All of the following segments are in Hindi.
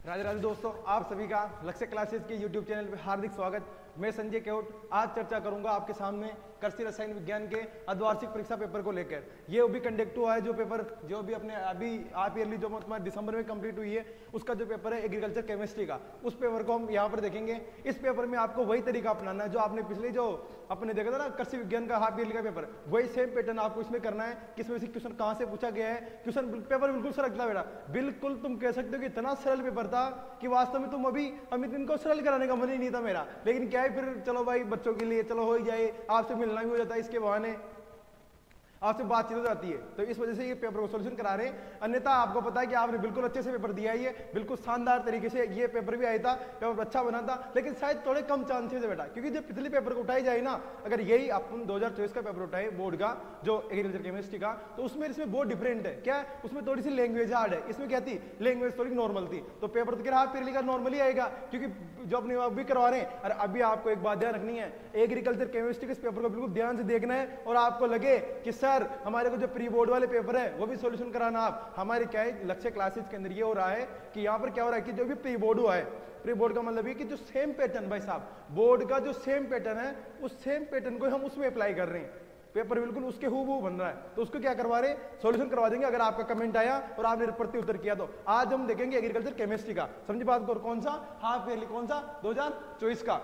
राधे राधे दोस्तों, आप सभी का लक्ष्य क्लासेस के YouTube चैनल पे हार्दिक स्वागत। मैं संजय केवट आज चर्चा करूंगा आपके सामने कृषि रसायन विज्ञान के अर्धवार्षिक परीक्षा पेपर को लेकर। ये अभी कंडक्ट हुआ है जो पेपर जो भी अपने अभी आप ईयरली जो तुम्हारे दिसंबर में कंप्लीट हुई है उसका जो पेपर है एग्रीकल्चर केमिस्ट्री का, उस पेपर को हम यहाँ पर देखेंगे। इस पेपर में आपको वही तरीका अपनाना है जो आपने पिछले जो अपने देखा था ना कृषि विज्ञान का हाफ ईयरली का पेपर, वही सेम पैटर्न आपको इसमें करना है। किसमें से क्वेश्चन कहाँ से पूछा गया है, क्वेश्चन पेपर बिल्कुल सरल था बेटा, बिल्कुल तुम कह सकते हो कि इतना सरल पेपर था कि वास्तव में तुम अभी अमित इनको सरल कराने का मन ही नहीं था मेरा, लेकिन क्या है फिर चलो भाई बच्चों के लिए चलो हो ही जाए, आपसे मिलना भी हो जाता है, इसके बहाने आपसे बातचीत हो जाती है, तो इस वजह से ये पेपर को सोल्यूशन करा रहे हैं। अन्यथा आपको पता है कि आपने बिल्कुल अच्छे से पेपर दिया है, बिल्कुल शानदार तरीके से ये पेपर भी आया था, पेपर अच्छा बना था, लेकिन शायद थोड़े कम चांसेस है बेटा, क्योंकि जब पिछले पेपर को उठाई जाए ना, अगर यही अपन 2024 का पेपर उठाए बोर्ड का जो एग्रीकल्चर केमिस्ट्री का, तो उसमें इसमें बहुत डिफरेंट है। क्या है उसमें थोड़ी सी लैंग्वेज हार्ड है, इसमें क्या थी लैंग्वेज थोड़ी नॉर्मल थी, तो पेपर तो क्या हाफ ईयरली का नॉर्मली आएगा, क्योंकि जो अपने अभी करवा रहे हैं। और अभी आपको एक बात ध्यान रखनी है, एग्रीकल्चर केमिस्ट्री के इस पेपर को बिल्कुल ध्यान से देखना है, और आपको लगे कि सर हमारे को जो प्री बोर्ड वाले पेपर है वो भी सॉल्यूशन कराना। आप हमारे क्या है लक्ष्य क्लासेस के अंदर ये हो रहा है कि यहाँ पर क्या हो रहा है कि जो भी प्री बोर्ड हुआ है, प्री बोर्ड का मतलब ये कि जो सेम पैटर्न भाई साहब बोर्ड का जो सेम पैटर्न है उस सेम पैटर्न को हम उसमें अप्लाई कर रहे हैं, पेपर बिल्कुल उसके हूबहू बन रहा है, तो उसको क्या करवा रहे सॉल्यूशन करवा देंगे। अगर आपका कमेंट आया और आपने प्रति उत्तर किया तो आज हम देखेंगे एग्रीकल्चर केमिस्ट्री का, समझी बात को, कौन सा हाफ ईयरली, कौन सा 2024 का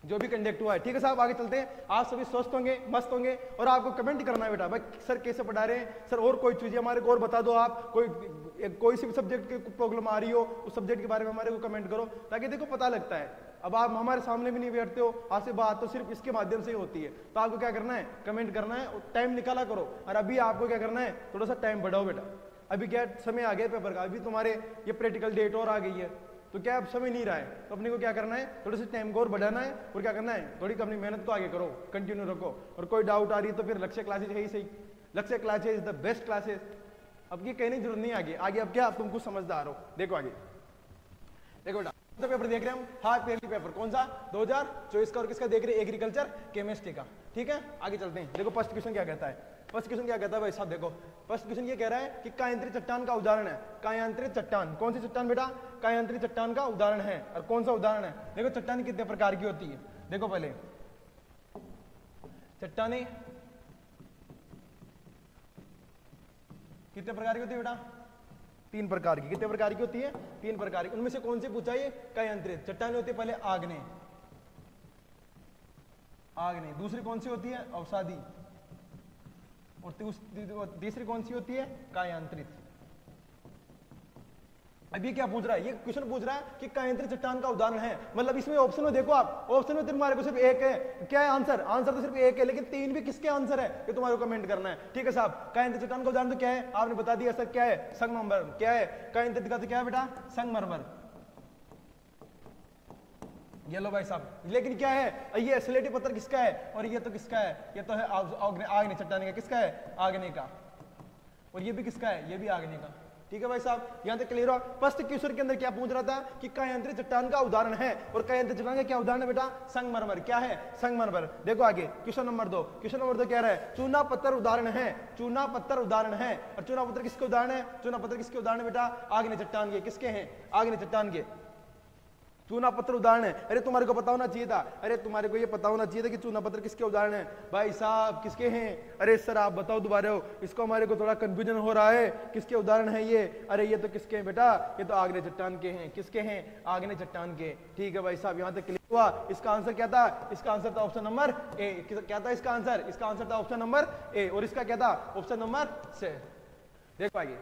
जो भी कंडक्ट हुआ है। ठीक है साहब, आगे चलते हैं। आप सभी स्वस्थ होंगे, मस्त होंगे, और आपको कमेंट करना है बेटा भाई सर कैसे पढ़ा रहे हैं, सर और कोई चीजें हमारे को और बता दो, आप कोई सी भी सब्जेक्ट की प्रॉब्लम आ रही हो उस सब्जेक्ट के बारे में हमारे को कमेंट करो, ताकि देखो पता लगता है। अब आप हमारे सामने भी नहीं बैठते हो, आपसे बात तो सिर्फ इसके माध्यम से ही होती है, तो आपको क्या करना है कमेंट करना है, टाइम निकाला करो। और अभी आपको क्या करना है थोड़ा सा टाइम बढ़ाओ बेटा, अभी क्या समय आ गया पेपर का, अभी तुम्हारे ये प्रैक्टिकल डेट और आ गई है, तो क्या अब समय नहीं रहा है, तो अपने को क्या करना है थोड़े से टाइम को और बढ़ाना है, और क्या करना है थोड़ी अपनी मेहनत को आगे करो, कंटिन्यू रखो। और कोई डाउट आ रही है तो फिर लक्ष्य क्लासेस है ही सही, लक्ष्य classes is the best classes. अब ये कहने की जरूरत नहीं आगे आगे, अब क्या अब तुम कुछ समझदार हो। देखो आगे देखो बेटा, तो पेपर देख रहे हैं हम हाफ ईयरली पेपर, कौन सा 2024 का, और किसका देख रहे हैं एग्रीकल्चर केमिस्ट्री का। ठीक है आगे चलते हैं। देखो फर्स्ट क्वेश्चन क्या कहता है, फर्स्ट क्वेश्चन क्या कहता है भाई साहब, देखो फर्स्ट क्वेश्चन ये कह रहा है कि कायांतरित चट्टान का उदाहरण है। कायांतरित चट्टान कौन सी चट्टान बेटा, कायांतरित चट्टान का उदाहरण है। और कौन सा उदाहरण है, देखो चट्टान कितने प्रकार की होती है, देखो पहले चट्टाने कितने प्रकार की होती है बेटा, 3 प्रकार की। कितने प्रकार की होती है, 3 प्रकार की। उनमें से कौन सी पूछा है, कायांतरित चट्टाने होती है पहले आग्नेय, आग्नेय। दूसरी कौन सी होती है अवसादी, और तीसरी कौन सी होती है कायांतरित। अब ये क्या पूछ रहा है, ये क्वेश्चन पूछ रहा है कि कायांतरित चट्टान का उदाहरण है, मतलब इसमें ऑप्शन में देखो आप, ऑप्शन में तुम्हारे को सिर्फ एक है, क्या है आंसर, आंसर तो सिर्फ एक है, लेकिन 3 भी किसके आंसर है ये तुम्हारे को कमेंट करना है। ठीक है साहब, कायांतरित चट्टान का उदाहरण तो क्या है आपने बता दिया सर, क्या है संगमरमर। क्या है कायांतरित का, तो क्या है बेटा संगमरमर, ये लो भाई साहब। लेकिन क्या है ये स्लेटी पत्थर किसका है, और ये तो किसका है, ये तो है आग्नेय चट्टान का, किसका है आग्नेय का, और ये भी किसका है, ये भी आग्नेय का। ठीक है भाई साहब, यहां तक क्लियर हो। फर्स्ट क्वेश्चन के अंदर क्या पूछ रहा था कि कायांतरित चट्टान का उदाहरण है, और कायांतरित चट्टान का क्या उदाहरण है बेटा संगमरमर। क्या है संगमरमर। देखो आगे क्वेश्चन नंबर 2, क्वेश्चन नंबर 2 कह रहा है चूना पत्थर उदाहरण है, चूना पत्थर उदाहरण है। और चूना पत्थर किसके उदाहरण है, चूना पत्थर किसके उदाहरण है बेटा आग्नेय चट्टान के। किसके हैं आग्नेय चट्टान के, चूना पत्थर उदाहरण है। अरे तुम्हारे को पता होना चाहिए था, अरे तुम्हारे को ये पता होना चाहिए था कि चूना पत्थर किसके उदाहरण है भाई साहब, किसके हैं। अरे सर आप बताओ दोबारा, इसको हमारे को थोड़ा कंफ्यूजन हो रहा है, किसके उदाहरण है ये। अरे ये तो किसके हैं बेटा, ये तो आग्नेय चट्टान के हैं। किसके हैं आग्नेय चट्टान के। ठीक है भाई साहब, यहाँ तक क्लियर हुआ। इसका आंसर क्या था, इसका आंसर था ऑप्शन नंबर ए। क्या था इसका आंसर, इसका आंसर था ऑप्शन नंबर ए, और इसका क्या था ऑप्शन नंबर सी। देखो आगे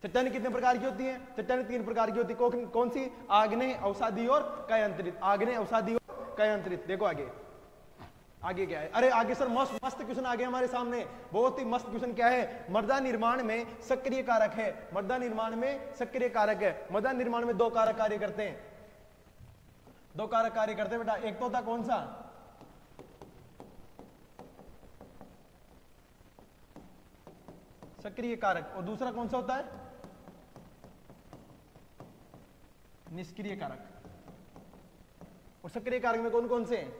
चट्टानें कितने प्रकार की होती हैं, चट्टानें 3 प्रकार की होती है। कौन सी, आग्नेय अवसादी और कायांतरित, आग्नेय अवसादी और कायांतरित। देखो आगे आगे क्या है, अरे आगे सर मस्त मस्त क्वेश्चन आ गया हमारे सामने, बहुत ही मस्त क्वेश्चन। क्या है, मृदा निर्माण में सक्रिय कारक है, मृदा निर्माण में सक्रिय कारक है। मृदा निर्माण में 2 कारक कार्य करते हैं, 2 कारक कार्य करते हैं बेटा। एक तो होता कौन सा सक्रिय कारक, और दूसरा कौन सा होता है निष्क्रिय कारक। और सक्रिय कारक में कौन कौन से हैं,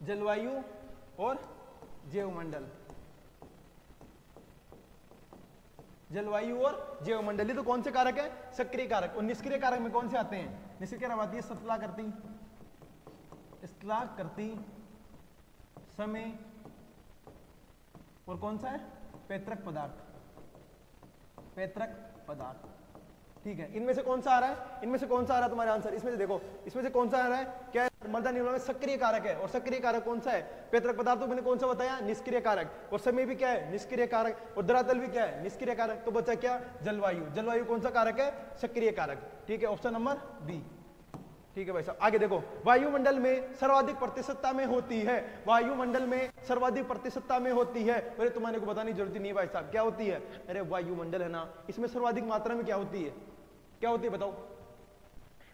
जलवायु और जैवमंडल। जलवायु और जैवमंडली। तो कौन से कारक है? सक्रिय कारक। और निष्क्रिय कारक में कौन से आते हैं? निष्क्रिय कारक आती है स्थलाकृति, समय, और कौन सा है? पैतृक पदार्थ। ठीक है, इनमें से कौन सा आ रहा है? इनमें से कौन सा आ रहा है तुम्हारा आंसर? इसमें से देखो, इसमें से कौन सा आ रहा है? क्या है? मृदा निर्माण में सक्रिय कारक है। और सक्रिय कारक कौन सा है? पैतृक पदार्थ। तो मैंने कौन सा बताया? निष्क्रिय कारक। और समय भी क्या है? निष्क्रिय कारक। और धरातल भी क्या है? निष्क्रिय कारक। तो बचा क्या? जलवायु। जलवायु कौन सा कारक है? सक्रिय कारक। ठीक है, ऑप्शन नंबर बी। ठीक है भाई साहब, आगे देखो, वायुमंडल में सर्वाधिक प्रतिशतता में होती है। वायुमंडल में सर्वाधिक प्रतिशतता में होती है। अरे तुम्हारे को बताने की जरूरत नहीं भाई साहब, क्या होती है? अरे वायुमंडल है ना, इसमें सर्वाधिक मात्रा में क्या होती है? क्या होती है बताओ?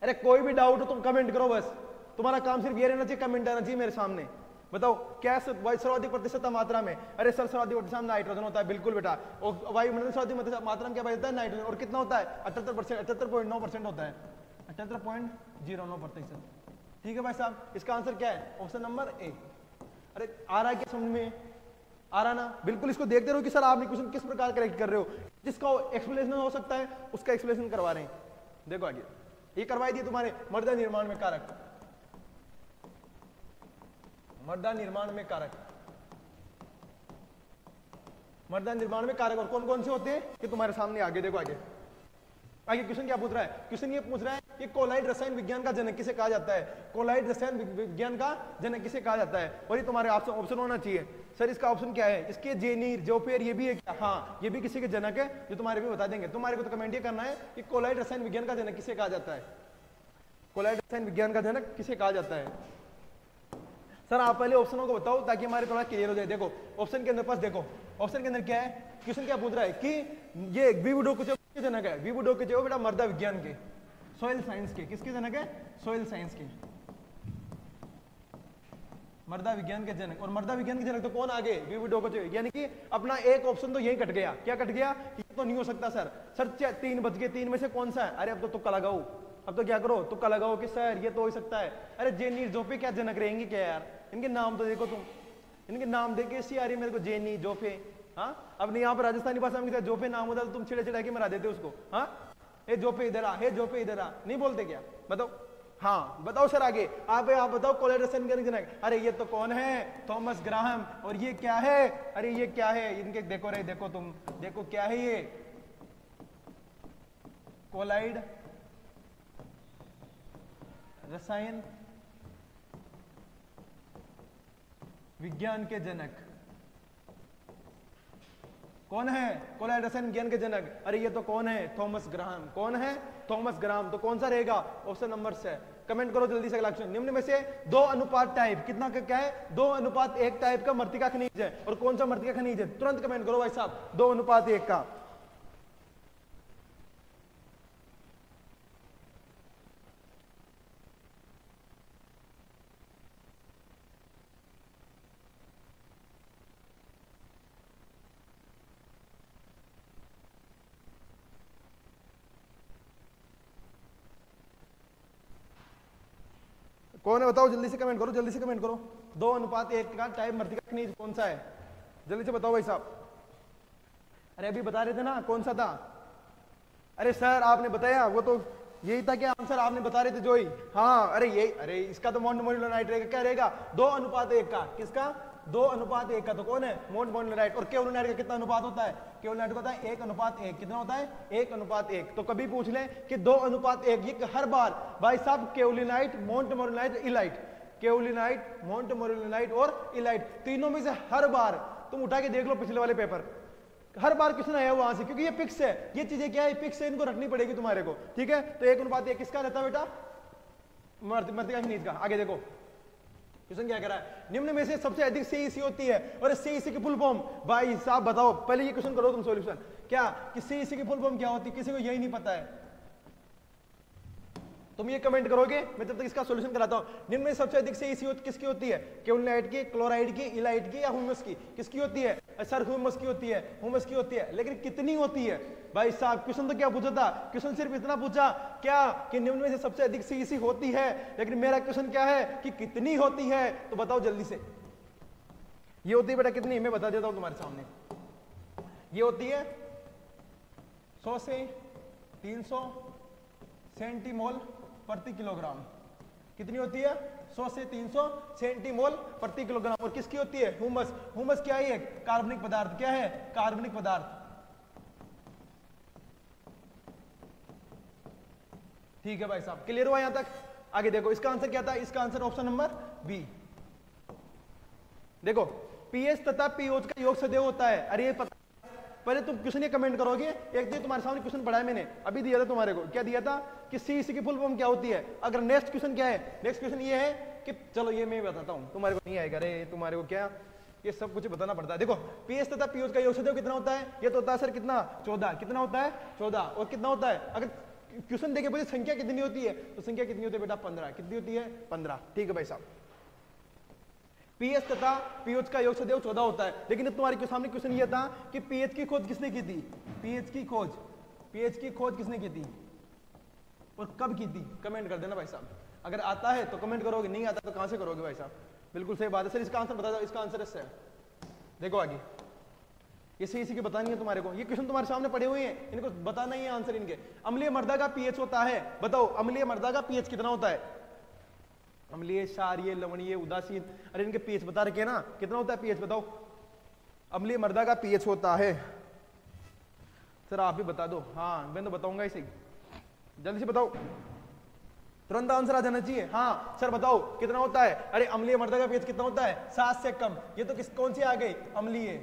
अरे कोई भी डाउट हो तुम कमेंट करो, बस तुम्हारा काम सिर्फ ये रहना चाहिए, कमेंट आना चाहिए मेरे सामने। बताओ क्या सर्वाधिक प्रतिशत मात्रा में? अरे सर सर्वाधिक प्रतिशत नाइट्रोजन होता है। बिल्कुल बेटा। और वायुमंडल सर्वाधिक मात्रा में क्या होता है? नाइट्रोजन। और कितना होता है? 78%, 78.9% होता है, 78.09%। ठीक है भाई साहब, इसका आंसर क्या है? Option number A. अरे आ रहा है क्या समझ में? आ रहा ना? बिल्कुल इसको देखते रहो कि सर आपने क्वेश्चन किस प्रकार करेक्ट कर रहे हो। जिसका एक्सप्लेनेशन हो सकता है उसका एक्सप्लेनेशन करवा रहे हैं। देखो आगे, ये करवाई दी तुम्हारे मृदा निर्माण में कारक। मृदा निर्माण में कारक, मृदा निर्माण में कारक और कौन कौन से होते हैं ये तुम्हारे सामने आगे। देखो आगे, आगे क्वेश्चन क्या पूछ रहा है? क्वेश्चन ये पूछ रहा है कि कोलाइड रसायन विज्ञान का जनक किसे कहा जाता है? कोलाइड रसायन विज्ञान का जनक किसे कहा जाता है? और ये तुम्हारे ऑप्शन होना चाहिए। सर इसका ऑप्शन क्या है? इसके जेनीर, जोफेर, ये भी है क्या? हाँ, ये भी किसी के जनक है, जो तुम्हारे भी बता देंगे। तुम्हारे को तो कमेंट ये करना है कि कोलाइड रसायन विज्ञान का जनक किसे कहा जाता है? कोलाइड रसायन विज्ञान का जनक किसे कहा जाता है? सर आप पहले ऑप्शनों को बताओ ताकि हमारे थोड़ा क्लियर हो जाए। देखो ऑप्शन के अंदर पास देखो, ऑप्शन के अंदर क्या है? क्वेश्चन क्या पूछ रहा है कि ये विवुडोकुचेव किसके जनक है? विवुडोकुचेव बेटा मृदा विज्ञान के, सॉइल साइंस के। किसके जनक है? सॉइल साइंस के, मृदा विज्ञान के जनक। और मृदा विज्ञान के जनक तो कौन आगे? विवुडोकुचेव। यानी कि अपना एक ऑप्शन तो यही कट गया। क्या कट गया? ये तो नहीं हो सकता सर। सर 3 बच गए, 3 में से कौन सा है? अरे अब तो तुक्का लगाओ, अब तो क्या करो? तुक्का लगाओ कि सर ये तो हो सकता है। अरे जेनी जोफे क्या जनक रहेंगे क्या यार? इनके नाम तो देखो तुम, इनके नाम देख के ऐसी आ रही मेरे को, जेनी, जोफे। हाँ, अब यहाँ पर राजस्थानी भाषा में जोफे नाम होता है तो तुम छिड़े छिड़ा के मरा देते उसको। हाँ, हे जोफे इधर आ, हे जोफे इधर आ, नहीं बोलते क्या? बताओ। हाँ बताओ सर आगे, आप बताओ कोलाइड रसायन जनक। अरे ये तो कौन है? Thomas Graham. और ये क्या है? अरे ये क्या है? इनके देखो रे, देखो तुम देखो क्या है ये? कोलाइड रसायन विज्ञान के जनक कौन है? कोलाइड रसायन विज्ञान के जनक। अरे ये तो कौन है? Thomas Graham. कौन है? Thomas Graham. तो कौन सा रहेगा? ऑप्शन नंबर से। कमेंट करो जल्दी से अगला क्वेश्चन। निम्न में से 2 अनुपात टाइप, कितना का क्या है? 2 अनुपात 1 टाइप का मृतिका खनिज है। और कौन सा मृतिका खनिज है? तुरंत कमेंट करो भाई साहब। 2 अनुपात 1 का कौन है? बताओ जल्दी से कमेंट करो, जल्दी से कमेंट करो। 2 अनुपात 1 का टाइप मृतिका खनिज कौन सा है? जल्दी से बताओ भाई साहब। अरे अभी बता रहे थे ना, कौन सा था? अरे सर आपने बताया, वो तो यही था क्या आंसर? आपने बता रहे थे जो ही। हाँ अरे यही। अरे इसका तो मोनोमोनोलाइट रहेगा। क्या रहेगा? 2 अनुपात 1 का। किसका? 2 अनुपात 1 का। तो कौन है? मोनोमोनोलाइट। और केवलोनाइट का कितना अनुपात होता है? केवलोनाइट का होता है 1 अनुपात 1। कितना होता है? 1 अनुपात 1। तो कभी पूछ ले कि 2 अनुपात 1, ये हर बार भाई साहब केवलिनाइट, मोन्टमोरलाइट, इलाइट, केवलिनाइट, मोन्टमोरलाइट और इलाइट, तीनों में से हर बार तुम उठा के देख लो पिछले वाले पेपर, हर बार क्वेश्चन आया वहां से, क्योंकि ये फिक्स है। ये चीजें क्या है? फिक्स है, इनको रखनी पड़ेगी तुम्हारे को। ठीक है, तो 1 अनुपात 1 किसका रहता है बेटा? मृतिका खनिज का। आगे देखो क्वेश्चन क्या कह रहा है? निम्न में से सबसे अधिक सीईसी होती है। और सीईसी की फुल फॉर्म भाई साहब बताओ। पहले ये क्वेश्चन करो तुम सॉल्यूशन, क्या कि सीईसी की फुल फॉर्म क्या होती है? किसी को यही नहीं पता है। तुम ये कमेंट करोगे, मैं तब तक इसका सॉल्यूशन कराता हूं। निम्न में सबसे अधिक सीईसी किसकी होती है? केवलिनाइट की, क्लोराइड की, इलाइट की या ह्यूमस की? किसकी होती है? सर ह्यूमस की होती है, ह्यूमस की होती है। लेकिन कितनी होती है भाई साहब? क्वेश्चन तो क्या पूछा था? क्वेश्चन सिर्फ इतना पूछा क्या कि निम्न में से सबसे अधिक सीईसी होती है। लेकिन मेरा क्वेश्चन क्या है कि कितनी होती है? तो बताओ जल्दी से। ये होती है बेटा कितनी? मैं बता देता हूं तुम्हारे सामने। ये होती है 100 से 300 सेंटीमोल प्रति किलोग्राम। कितनी होती है? 100 से 300 सेंटीमोल प्रति किलोग्राम। और किसकी होती है? ह्यूमस। ह्यूमस क्या है? कार्बनिक पदार्थ। क्या है? कार्बनिक पदार्थ। ठीक है भाई साहब, क्लियर हुआ यहां तक? आगे देखो, इसका आंसर क्या था? इसका आंसर ऑप्शन नंबर बी। देखो, पीएच तथा पीओच का योग सदैव होता है। अरे ये पता, पहले तुम क्वेश्चन ये कमेंट करोगे। एक दिन तुम्हारे सामने क्वेश्चन पढ़ाया मैंने, अभी दिया था तुम्हारे को। क्या दिया था? कि सीईसी की फुल फॉर्म क्या होती है। अगर नेक्स्ट क्वेश्चन क्या है? नेक्स्ट क्वेश्चन ये है कि चलो ये मैं बताता हूं, तुम्हारे को नहीं आएगा। अरे तुम्हारे को क्या, ये सब कुछ बताना पड़ता है। देखो, पीएच तथा पीओच का योग सदैव कितना होता है? ये तो होता है सर कितना? 14। कितना होता है? 14। और कितना होता है? अगर क्वेश्चन देखे बोले संख्या कितनी होती है, तो संख्या कितनी होती है बेटा? 15। कितनी होती है? 15। ठीक है भाई साहब, पीएच तथा पीओच का योग सदैव 14 होता है। लेकिन तुम्हारे सामने क्वेश्चन ये था कि पीएच की खोज किसने की थी? पीएच की खोज किसने की थी और कब की थी? कमेंट कर देना भाई साहब। अगर आता है तो कमेंट करोगे, नहीं आता तो कहां से करोगे भाई साहब? बिल्कुल सही बात है सर। इसका आंसर बता दो। इसका आंसर इससे है। देखो आगे, ये सही इसी के बतानी है तुम्हारे को। ये क्वेश्चन तुम्हारे सामने पड़े हुए हैं, इनको बताना ही है आंसर इनके। अम्लीय मृदा का पीएच होता है, बताओ अम्लीय मृदा का पीएच कितना होता है? अम्लीय, क्षारीय, लवणीय, उदासीन। अरे इनके पीएच बता रखे हैं ना, कितना होता है पीएच बताओ? अम्लीय मृदा का पीएच होता है, सर आप भी बता दो। हाँ मैं तो बताऊंगा इसे, जल्दी से बताओ, तुरंत आंसर आ जाना चाहिए। हाँ सर बताओ कितना होता है? अरे अम्लीय मृदा का पीएच कितना होता है? 7 से कम। ये तो कौन सी आ गई? अम्लीय।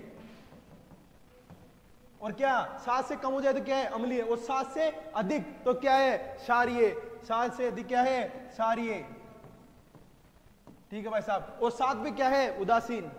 और क्या 7 से कम हो जाए तो क्या है? अम्लीय। और 7 से अधिक तो क्या है? क्षारीय। 7 से अधिक क्या है? क्षारीय। ठीक है भाई साहब। और 7 भी क्या है? उदासीन।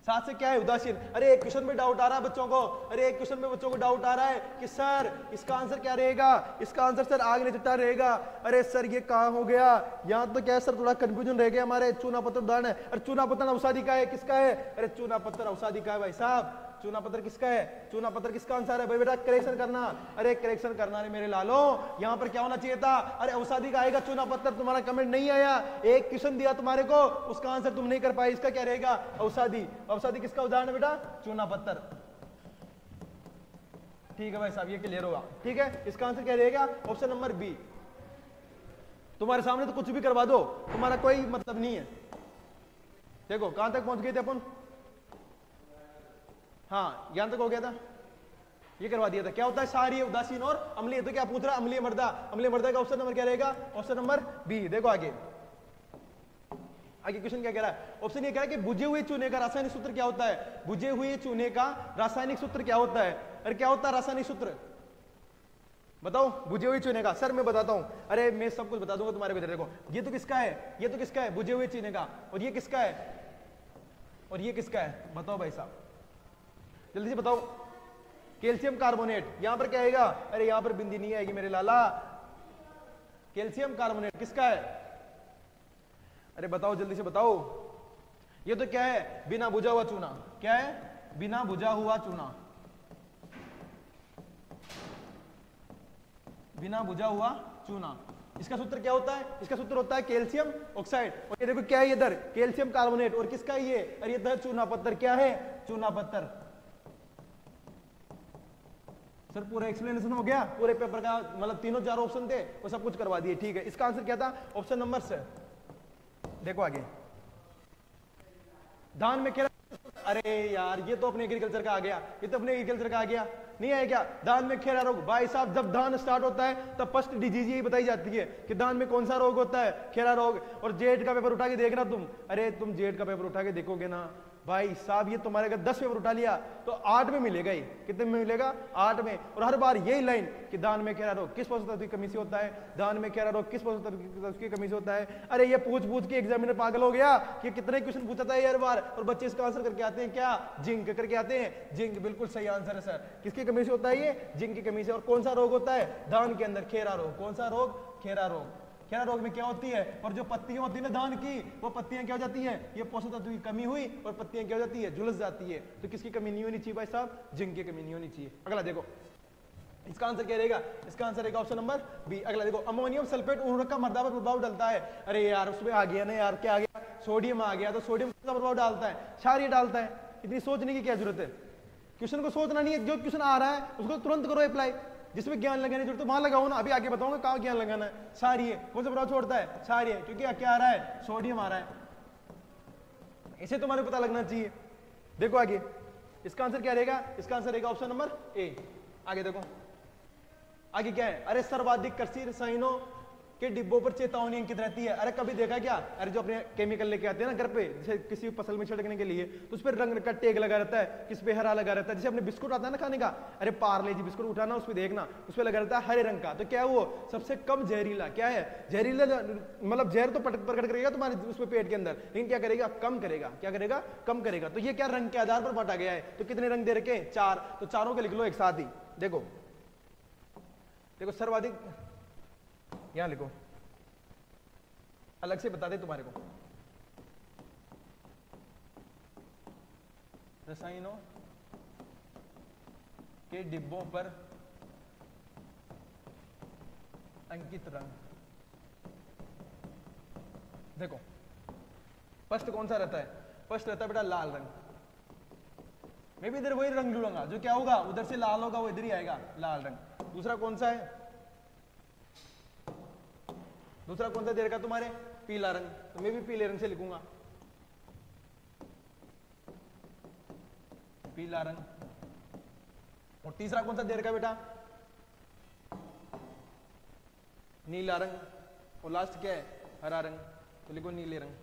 7 से क्या है? उदासीन। अरे एक क्वेश्चन में डाउट आ रहा है बच्चों को, अरे एक क्वेश्चन में बच्चों को डाउट आ रहा है कि सर इसका आंसर क्या रहेगा? इसका आंसर सर आग निचता रहेगा। अरे सर ये कहां हो गया? यहां तो क्या है सर, थोड़ा कंफ्यूजन रह गया हमारे। चूना पत्थर उदाहरण है। अरे चूना पत्थर औषधि का है, किसका है? अरे चूना पत्थर औषधि का है भाई साहब। चूना पत्थर किसका है? चूना पत्थर किसका आंसर है? भाई बेटा करेक्शन करना। अरे करेक्शन करना है मेरे लालो, यहां पर क्या होना चाहिए था? अरे औषधि का आएगा चूना पत्थर। तुम्हारा कमेंट नहीं आया, एक क्वेश्चन दिया तुम्हारे को, उसका आंसर तुम नहीं कर पाए। इसका क्या रहेगा? औषधि। औषधि किसका उदाहरण है बेटा? चूना पत्थर। ठीक है भाई साहब, ये क्लियर होगा। ठीक है, इसका आंसर क्या रहेगा? Option number B. तुम्हारे सामने तो कुछ भी करवा दो, तुम्हारा कोई मतलब नहीं है। देखो कहां तक पहुंच गए थे अपन? हाँ यहां तक हो गया था, ये करवा दिया था। क्या होता है? क्षारीय, उदासीन और अम्लीय। तो क्या पूछ रहा है? अम्लीय मृदा। अम्लीय मृदा का ऑप्शन नंबर क्या रहेगा? Option number B. देखो आगे, आगे क्वेश्चन क्या कह रहा है? ऑप्शन ये कह रहा है कि बुझे हुए चूने का रासायनिक सूत्र क्या होता है? बुझे हुए चूने का रासायनिक सूत्र क्या होता है? अरे क्या होता है रासायनिक सूत्र? बताओ बुझे हुए चूने का। सर मैं बताता हूं, अरे मैं सब कुछ बता दूंगा तुम्हारे को। देखो ये तो किसका है? ये तो किसका है? बुझे हुए चूने का। और ये किसका है? और ये किसका है? बताओ भाई साहब, जल्दी से बताओ। Calcium carbonate. यहां पर क्या आएगा? अरे यहां पर बिंदी नहीं आएगी मेरे लाला। कैल्शियम कार्बोनेट किसका है? अरे बताओ जल्दी से बताओ। ये तो क्या है? बिना बुझा हुआ चूना। क्या है? बिना बुझा हुआ चूना। बिना बुझा हुआ चूना। इसका सूत्र क्या होता है? इसका सूत्र होता है कैल्शियम ऑक्साइड। और ये देखो क्या है इधर? Calcium carbonate. और किसका है ये? अरे ये तो चूना पत्थर। क्या है? चूना पत्थर। सर पूरा एक्सप्लेनेशन हो गया पूरे पेपर का, मतलब तीनों 4 ऑप्शन थे वो सब कुछ करवा दिए। ठीक है, इसका आंसर क्या था? ऑप्शन नंबर से। देखो आगे, धान में खेरा। अरे यार ये तो अपने एग्रीकल्चर का आ गया, ये तो अपने एग्रीकल्चर का आ गया। नहीं है क्या? धान में खेरा रोग। भाई साहब जब धान स्टार्ट होता है तब फर्स्ट डिजीज यही बताई जाती है कि धान में कौन सा रोग होता है? खेरा रोग। और जेड का पेपर उठा के देखना तुम, अरे तुम जेड का पेपर उठा के देखोगे ना भाई साहब, ये तुम्हारे अगर 10 पेपर उठा लिया तो 8 में मिलेगा ही। कितने में मिलेगा? 8 में। और हर बार यही लाइन कि धान में खेरा रोग किस पोषक तत्व की कमी से होता है? धान में खेरा रोग किस पोषक तत्व की कमी से होता है? अरे ये पूछ पूछ के एग्जामिनर पागल हो गया कि कितने क्वेश्चन पूछा था हर बार, और बच्चे इसका आंसर करके आते हैं क्या? जिंक करके आते हैं। जिंक बिल्कुल सही आंसर है सर। किसकी कमी से होता है? ये जिंक की कमी से। और कौन सा रोग होता है? धान के अंदर खेरा रोग। कौन सा रोग? खेरा रोग। खेरा रोग में क्या होती है? और जो पत्तियां होती है ना धान की, वो पत्तियां क्या हो जाती हैं? ये पोषक तत्व की कमी हुई और पत्तियां क्या हो जाती है? झुलस जाती है। तो किसकी कमी नहीं होनी चाहिए भाई साहब? जिंक की कमी नहीं होनी चाहिए। अगला देखो, इसका आंसर क्या रहेगा? इसका आंसर रहेगा ऑप्शन नंबर बी। अगला देखो, अमोनियम सल्फेट उर्वरक का मृदा पर प्रभाव डालता है। अरे यार उसमें आ गया ना यार, क्या आ गया? सोडियम आ गया। तो सोडियम का प्रभाव डालता है? क्षारीय डालता है। इतनी सोचने की क्या जरूरत है? क्वेश्चन को सोचना नहीं है, जो क्वेश्चन आ रहा है उसको तुरंत करो अप्लाई। जिसमें ज्ञान लगाने की जरूरत है वहां लगाओ ना। अभी आगे बताऊंगा कहाँ ज्ञान लगाना है। क्षारीय कौन सा प्रभाव छोड़ता है? क्षारीय, क्योंकि क्या आ रहा है? सोडियम आ रहा है। इसे तुम्हारे पता लगना चाहिए। देखो आगे इसका आंसर क्या रहेगा? इसका आंसर रहेगा ऑप्शन नंबर ए। आगे देखो आगे क्या है? अरे सर्वाधिक कृषि रसायनों के डिब्बों पर चेतावनी अंकित रहती है। अरे कभी देखा क्या? अरे जो अपने केमिकल लेके आते हैं ना घर पे, जैसे किसी फसल में छिड़कने के लिए, तो उस पर रंग का टैग लगा रहता है, किस पे हरा लगा रहता है। जैसे अपने बिस्कुट आता है ना खाने का, अरे पार्ले जी बिस्कुट उठाना, उस पर देखना, उस पर लगा रहता है हरे रंग का। तो क्या है वो? सबसे कम जहरीला। क्या है? जहरीला मतलब जहर तो प्रकट करेगा तुम्हारे उसमें पेट के अंदर, लेकिन क्या करेगा? कम करेगा। क्या करेगा? कम करेगा। तो ये क्या रंग के आधार पर बांटा गया है। तो कितने रंग दे रखे? 4। तो चारों के लिख लो एक साथ ही। देखो देखो सर्वाधिक, यहां लिखो, अलग से बता दे तुम्हारे को। रसायनों के डिब्बों पर अंकित रंग। देखो फर्स्ट कौन सा रहता है? फर्स्ट रहता है बेटा लाल रंग। मैं भी इधर वही रंग लूंगा, जो क्या होगा उधर से लाल होगा वो इधर ही आएगा, लाल रंग। दूसरा कौन सा है? दूसरा कौन सा दे रखा तुम्हारे? पीला रंग। तो मैं भी पीले रंग से लिखूंगा, पीला रंग। और तीसरा कौन सा दे रखा बेटा? नीला रंग। और लास्ट क्या है? हरा रंग। तो लिखो नीले रंग।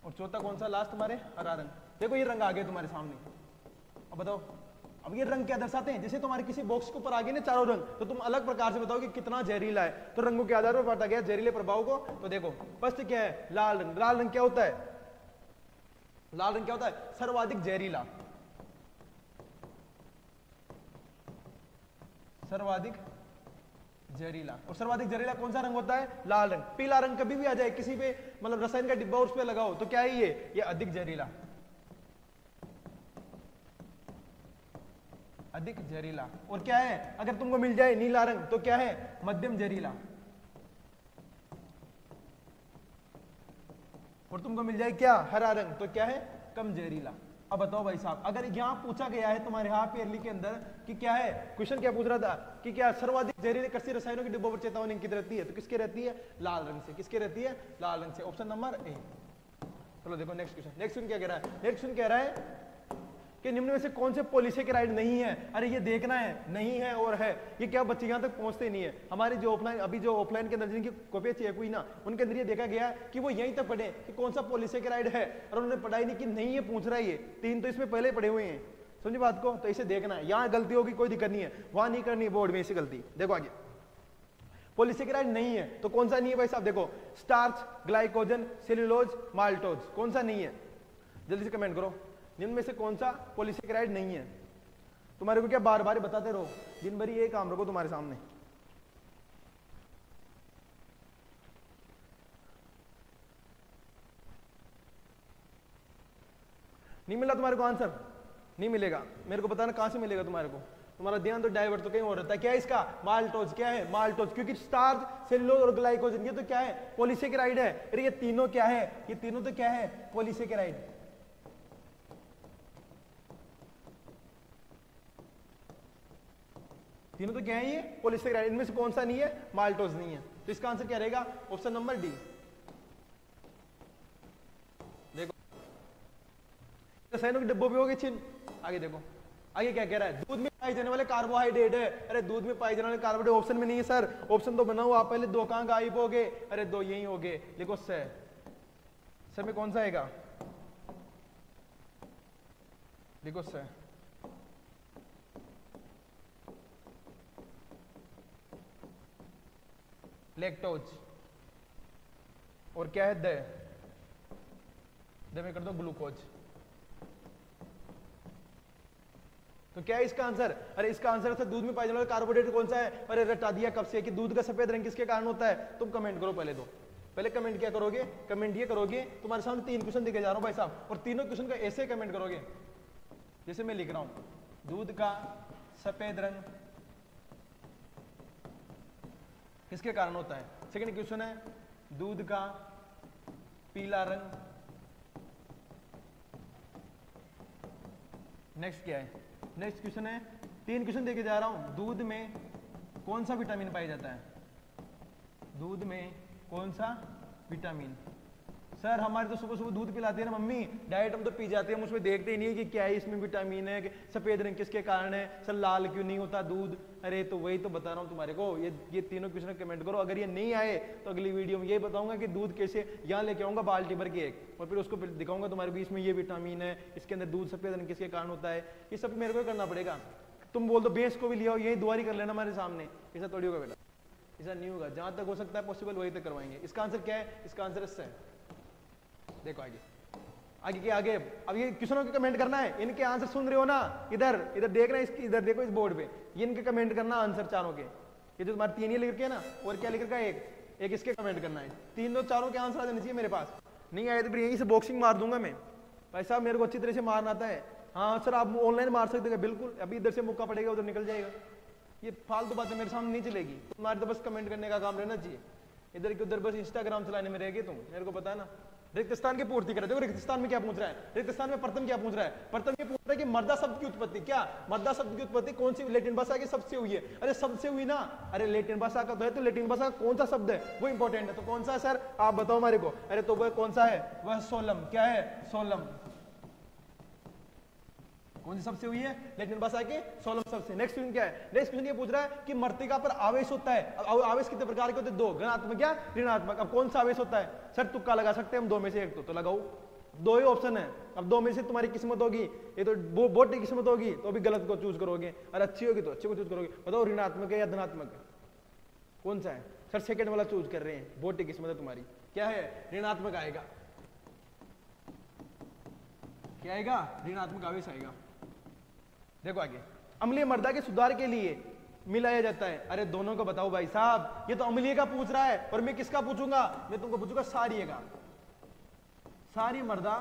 और चौथा कौन सा लास्ट तुम्हारे? हरा रंग। देखो ये रंग आ गए तुम्हारे सामने। अब बताओ, अब ये रंग क्या दर्शाते हैं? जैसे तुम्हारे किसी बॉक्स के ऊपर आ गए ना चारों रंग, तो तुम अलग प्रकार से बताओ कि कितना जहरीला है। तो रंगों के आधार पर बांटा गया जहरीले प्रभाव को। तो देखो फर्स्ट क्या है? लाल रंग। लाल रंग क्या होता है? लाल रंग क्या होता है? सर्वाधिक जहरीला। सर्वाधिक जहरीला। और सर्वाधिक जहरीला कौन सा रंग होता है? लाल रंग। पीला रंग कभी भी आ जाए किसी पे, मतलब रसायन का डिब्बा उस पे लगाओ, तो क्या है ये अधिक जहरीला। अधिक जहरीला। और क्या है? अगर तुमको मिल जाए नीला रंग, तो क्या है? मध्यम जहरीला। और तुमको मिल जाए क्या? हरा रंग, तो क्या है? कम जहरीला। अब बताओ भाई साहब, अगर यहां पूछा गया है तुम्हारे हाफ ईयरली के अंदर कि क्या है, क्वेश्चन क्या पूछ रहा था कि क्या सर्वाधिक जहरीले कृषि रसायनों के डिब्बों पर चेतावनी अंकित रहती है, तो किसके रहती है? लाल रंग से। किसके रहती है? लाल रंग से। Option number A. चलो देखो नेक्स्ट क्वेश्चन। नेक्स्ट क्वेश्चन क्या कह रहा है? नेक्स्ट क्वेश्चन कह रहा है कि निम्न में से कौन से पॉलीसेकेराइड नहीं है? अरे ये देखना है, नहीं है और है। ये क्या बच्चे यहां तक पहुंचते नहीं है। हमारे जो ऑफलाइन, अभी जो ऑफलाइन के अंदर जिनकी कॉपी चेक हुई ना, उनके अंदर ये देखा गया कि वो यहीं तक पढ़े कि कौन सा पॉलीसेकेराइड है, और उन्होंने पढ़ाई नहीं कि नहीं ये पूछ रहा है। ये 3 तो इसमें पहले पढ़े हुए हैं, समझी बात को। तो इसे देखना है, यहाँ गलती होगी कोई दिक्कत नहीं है, वहां नहीं करनी बोर्ड में इसे गलती। देखो आगे पॉलीसेकेराइड नहीं है तो कौन सा नहीं है भाई साहब? देखो स्टार्च, ग्लाइकोजन, सेल्यूलोज, माल्टोज। कौन सा नहीं है? जल्दी से कमेंट करो, निम्न में से कौन सा पॉलीसेकेराइड नहीं है? तुम्हारे को क्या बार बार बताते रहो, दिन भर ये काम रखो तुम्हारे सामने। नहीं मिला तुम्हारे को आंसर? नहीं मिलेगा। मेरे को बताना कहां से मिलेगा तुम्हारे को। तुम्हारा ध्यान तो डाइवर्ट तो कहीं हो रहा है। क्या है इसका? माल्टोज। क्या है? माल्टोज। क्योंकि स्टार्च, सेल्यूलोज और ग्लाइकोजन ये तो क्या है? पॉलीसेकेराइड है। अरे ये तीनों क्या है? ये तीनों तो क्या है? पॉलीसेकेराइड। तीनों तो क्या है? ये पॉलीसेकेराइड। इनमें से कौन सा नहीं है? माल्टोज नहीं है। तो इसका आंसर क्या रहेगा? Option number D. देखो रसायनों के डिब्बों पे हो गए चिन्ह। आगे देखो आगे क्या कह रहा है? दूध में पाए जाने वाले कार्बोहाइड्रेट है। अरे दूध में पाए जाने वाले कार्बोहाइड्रेट ऑप्शन में नहीं है सर। ऑप्शन तो बनाओ आप पहले। 2 कहां गायब हो गए? अरे 2 यही हो गए। लिखो सर में कौन सा आएगा? लिखो सर। लैक्टोज। और क्या है? द में कर दो ग्लूकोज। तो क्या है इसका आंसर? अरे इसका आंसर है दूध में पाए जाने वाला कार्बोहाइड्रेट कौन सा है? अरे रटा दिया कब से कि दूध का सफेद रंग किसके कारण होता है। तुम कमेंट करो पहले। तो पहले कमेंट क्या करोगे? कमेंट ये करोगे, तुम्हारे सामने 3 क्वेश्चन दिखे जा रहा हूं भाई साहब, और तीनों क्वेश्चन का ऐसे कमेंट करोगे जैसे मैं लिख रहा हूं। दूध का सफेद रंग किसके कारण होता है? सेकंड क्वेश्चन है दूध का पीला रंग। नेक्स्ट क्या है, नेक्स्ट क्वेश्चन है, 3 क्वेश्चन देके जा रहा हूं। दूध में कौन सा विटामिन पाया जाता है? दूध में कौन सा विटामिन? सर हमारे तो सुबह सुबह दूध पिलाती है ना मम्मी, डाइट हम तो पी जाते हैं, हम उसमें देखते ही नहीं है कि क्या है इसमें विटामिन है, कि सफेद रंग किसके कारण है, सर लाल क्यों नहीं होता दूध। अरे तो वही तो बता रहा हूँ तुम्हारे को, ये तीनों क्वेश्चन कमेंट करो। अगर ये नहीं आए तो अगली वीडियो में ये बताऊंगा कि दूध कैसे, यहाँ लेके आऊंगा बाल्टी भर के एक, और फिर उसको दिखाऊंगा तुम्हारे बीच में ये विटामिन है, इसके अंदर दूध सफेद रंग किसके कारण होता है, ये सब मेरे को करना पड़ेगा। तुम बोल दो भैंस को भी लिया हो, यही दुआरी कर लेना हमारे सामने, ऐसा थोड़ी होगा बेटा, ऐसा नहीं होगा। जहां तक हो सकता है पॉसिबल वही तक करवाएंगे। इसका आंसर क्या है? इसका आंसर इससे है। देखो आगे आगे के आगे, अब ये क्वेश्चनों के कमेंट करना है, इनके आंसर सुन रहे हो ना, इधर इधर देख रहे हैं, इधर देखो इस बोर्ड पे, ये इनके कमेंट करना आंसर चारों के। ये जो तुम्हारे 3 ही लिख के ना, और क्या लिख रखा है, एक इसके कमेंट करना है। 3 चारों के आंसर आ जाने चाहिए मेरे पास। नहीं आए तो फिर यहीं से बॉक्सिंग मार दूंगा मैं। भाई साहब मेरे को अच्छी तरह से मारना आता है। हाँ सर आप ऑनलाइन मार सकते हैं, बिल्कुल, अभी इधर से मौका पड़ेगा उधर निकल जाएगा। ये फालतू बातें मेरे सामने नहीं चलेगी। तुम्हारे तो बस कमेंट करने का काम रहना चाहिए, इधर के उधर बस इंस्टाग्राम चलाने में रहेगी तुम, मेरे को पता है ना। रिक्त स्थान की पूर्ति करे। देखो रिक्त स्थान में क्या पूछ रहा है, रिक्त स्थान में प्रथम क्या पूछ रहा है, प्रथम ये पूछ रहा है कि मर्दा शब्द की उत्पत्ति, क्या मर्दा शब्द की उत्पत्ति कौन सी लैटिन भाषा की शब्द से हुई है? अरे शब्द से हुई ना, अरे लैटिन भाषा का तो है, तो लैटिन भाषा का कौन सा शब्द है वो इंपॉर्टेंट है। तो कौन सा है सर, आप बताओ हमारे को। अरे तो वह कौन सा है, वह सोलम। क्या है? सोलम। कौन सी सबसे हुई है? लैटिन भाषा के सोलम सबसे। नेक्स्ट क्वेश्चन क्या है? नेक्स्ट क्वेश्चन ये पूछ रहा है कि मृत्तिका पर आवेश होता है। अब आवेश कितने प्रकार के होते हैं? 2, धनात्मक या ऋणात्मक। अब कौन सा आवेश होता है? सर तुक्का लगा सकते हैं हम, 2 में से एक तो लगाओ, 2 ही ऑप्शन है। अब 2 में से तुम्हारी किस्मत होगी, ये तो बोटी किस्मत होगी तो भी गलत को चूज करोगे, और अच्छी होगी तो अच्छे को चूज करोगे। बताओ ऋणात्मक है या धनात्मक है, कौन सा है? सर सेकंड वाला चूज कर रहे हैं, बोटी किस्मत है तुम्हारी। क्या है? ऋणात्मक आएगा। क्या आएगा? ऋणात्मक आवेश आएगा। देखो आगे, अम्लीय मृदा के सुधार के लिए मिलाया जाता है। अरे दोनों को बताओ भाई साहब, ये तो अम्लीय का पूछ रहा है और मैं किसका पूछूंगा? मैं तुमको पूछूंगा क्षारीय का। क्षारीय मृदा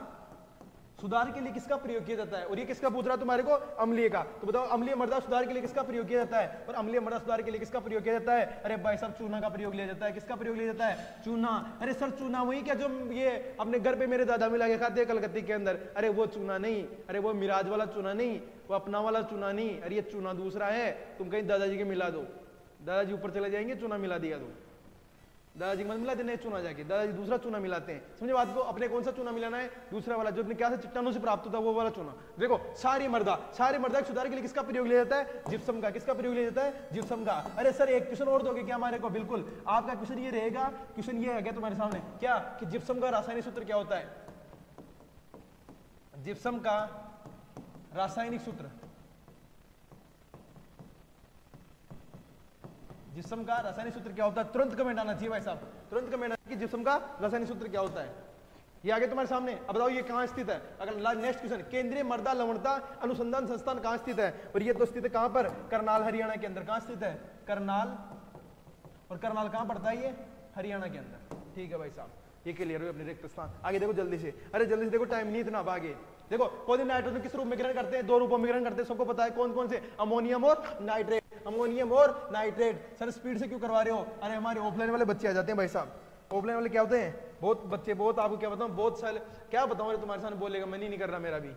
सुधार के लिए किसका प्रयोग किया जाता है? और ये किसका पूछ रहा है तुम्हारे को? अम्लीय का। तो बताओ अम्लीय मृदा सुधार के लिए किसका प्रयोग किया जाता है? और अम्लीय मृदा सुधार के लिए किसका प्रयोग किया जाता है? अरे भाई साहब चूना का प्रयोग लिया जाता है। किसका प्रयोग लिया जाता है? चूना। अरे सर चूना वही क्या जो ये अपने घर पे मेरे दादा मिला के खाते हैं कलकत्ते के अंदर? अरे वो चूना नहीं, अरे वो मिराज वाला चूना नहीं, वो अपना वाला चूना नहीं, अरे ये चूना दूसरा है। तुम कहीं दादाजी के मिला दो, दादाजी ऊपर चले जाएंगे, चूना मिला दिया तो दादाजी मत मिला देने चूना जाके, दादाजी दूसरा चूना मिलाते हैं। समझे बात को? अपने कौन सा चूना मिलाना है? दूसरा वाला जो अपने क्या से चट्टानों से प्राप्त होता है वो वाला चूना। देखो क्षारीय मृदा, क्षारीय मृदा के सुधार के लिए किसका प्रयोग लिया जाता है? जिप्सम का। किसका प्रयोग लिया जाता है? जिप्सम का। अरे सर एक क्वेश्चन और दोगे क्या हमारे को? बिल्कुल, आपका क्वेश्चन ये रहेगा, क्वेश्चन ये है क्या तुम्हारे सामने, क्या कि जिप्सम का रासायनिक सूत्र क्या होता है? जिप्सम का रासायनिक सूत्र, जिप्सम का रासायनिक सूत्र क्या होता है? तुरंत कमेंट आना चाहिए भाई साहब, तुरंत कमेंट आना कि जिप्सम का रासायनिक सूत्र क्या होता है। ये आगे तुम्हारे सामने। अब बताओ ये कहां स्थित है? अगर नेक्स्ट क्वेश्चन, केंद्रीय मृदा लवणता अनुसंधान संस्थान कहां स्थित है? और ये तो स्थित है कहां पर? करनाल हरियाणा के अंदर। कहां स्थित है? करनाल। और करनाल कहां पड़ता है? ये हरियाणा के अंदर। ठीक है भाई साहब, ये क्लियर हुए अपने रिक्त स्थान। आगे देखो जल्दी से, अरे जल्दी से देखो, टाइम नहीं इतना। अब आगे देखो, पौधे नाइट्रोजन किस रूप में ग्रहण करते हैं? 2 रूपों में ग्रहण करते हैं, सबको पता है कौन कौन से? अमोनियम और नाइट्रेट। अमोनियम और नाइट्रेट। सर स्पीड से क्यों करवा रहे हो? अरे हमारे ऑफलाइन वाले बच्चे आ जाते हैं भाई साहब। ऑफलाइन वाले क्या होते हैं? बहुत बच्चे, बहुत आपको क्या बताऊं, बहुत साल क्या बताऊं, अरे तुम्हारे सामने बोलेगा, मैं नहीं कर रहा मेरा भी।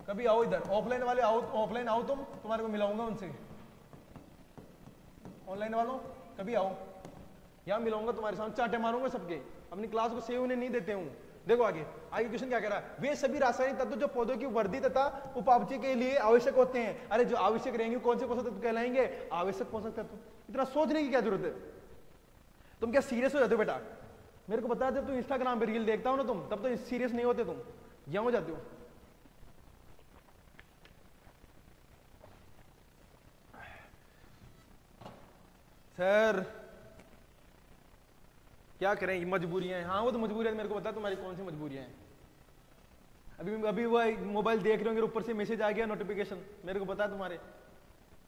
कभी आओ इधर, ऑफलाइन वाले आओ, ऑफलाइन आओ, तुम्हारे को मिलाऊंगा उनसे। ऑनलाइन वालों कभी आओ, यहाँ मिलाऊंगा तुम्हारे सामने, चाटे मारूंगा सबके। अपनी क्लास को सेव उन्हें नहीं देते हूँ। देखो आगे, आगे क्वेश्चन क्या कह रहा है? वे सभी रासायनिक तत्व जो पौधों की वृद्धि तथा उपापचय के लिए आवश्यक होते हैं। अरे जो आवश्यक रहेंगे कौन से पोषक तत्व कहलाएंगे? आवश्यक पोषक तत्व। इतना सोचने की क्या जरूरत है? तुम क्या सीरियस हो जाते हो बेटा? मेरे को बता, जब तुम इंस्टाग्राम पे रील देखता हो ना तुम, तब तो सीरियस नहीं होते तुम, यहाँ हो जाते हो। सर क्या करें, मजबूरियां हैं। हाँ वो तो मजबूरियां, मेरे को बता तुम्हारी कौन सी मजबूरियां हैं। अभी वो मोबाइल देख रहे होंगे, ऊपर से मैसेज आ गया नोटिफिकेशन, मेरे को पता तुम्हारे,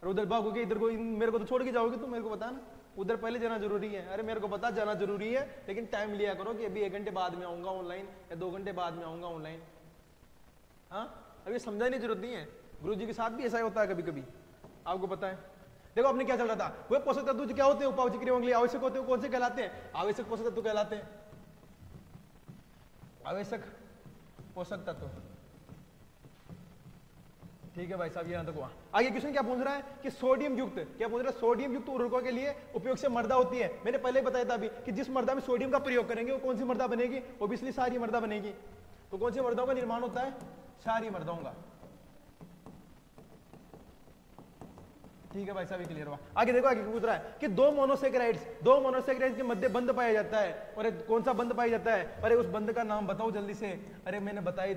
और उधर भागोगे, इधर को मेरे को तो छोड़ के जाओगे तुम, मेरे को पता ना। उधर पहले जाना जरूरी है। अरे मेरे को पता जाना जरूरी है, लेकिन टाइम लिया करो कि अभी 1 घंटे बाद में आऊंगा ऑनलाइन, या 2 घंटे बाद में आऊंगा ऑनलाइन। हाँ अभी समझाने की जरूरत नहीं है। गुरुजी के साथ भी ऐसा ही होता है कभी कभी, आपको पता है। देखो अपने क्या चल रहा था, वो पोषक तत्व क्या होते हैं? उपापचय क्रियाओं के लिए आवश्यक होते हैं, कौन से कहलाते हैं? आवश्यक पोषक तत्व कहलाते हैं। आवश्यक पोषक तत्व। ठीक है भाई साहब, ये यहां तक हुआ। आगे क्वेश्चन क्या पूछ रहा है कि सोडियम युक्त, क्या पूछ रहा है, सोडियम युक्त उर्वरकों के लिए उपयोग से मृदा होती है। मैंने पहले ही बताया था अभी कि जिस मृदा में सोडियम का प्रयोग करेंगे वो कौन सी मृदा बनेगी, ओब्वियसली क्षारीय मृदा बनेगी। तो कौन सी मृदाओं का निर्माण होता है, क्षारीय मृदाओं का। ठीक है भाई साहब, क्लियर हुआ। आगे देखो, आगे पूछ रहा है कि दो मोनोसेक्राइड्स के मध्य बंध पाया जाता है। अरे कौन सा बंध पाया जाता है, अरे उस बंध का नाम बताओ जल्दी से। अरे मैंने बताया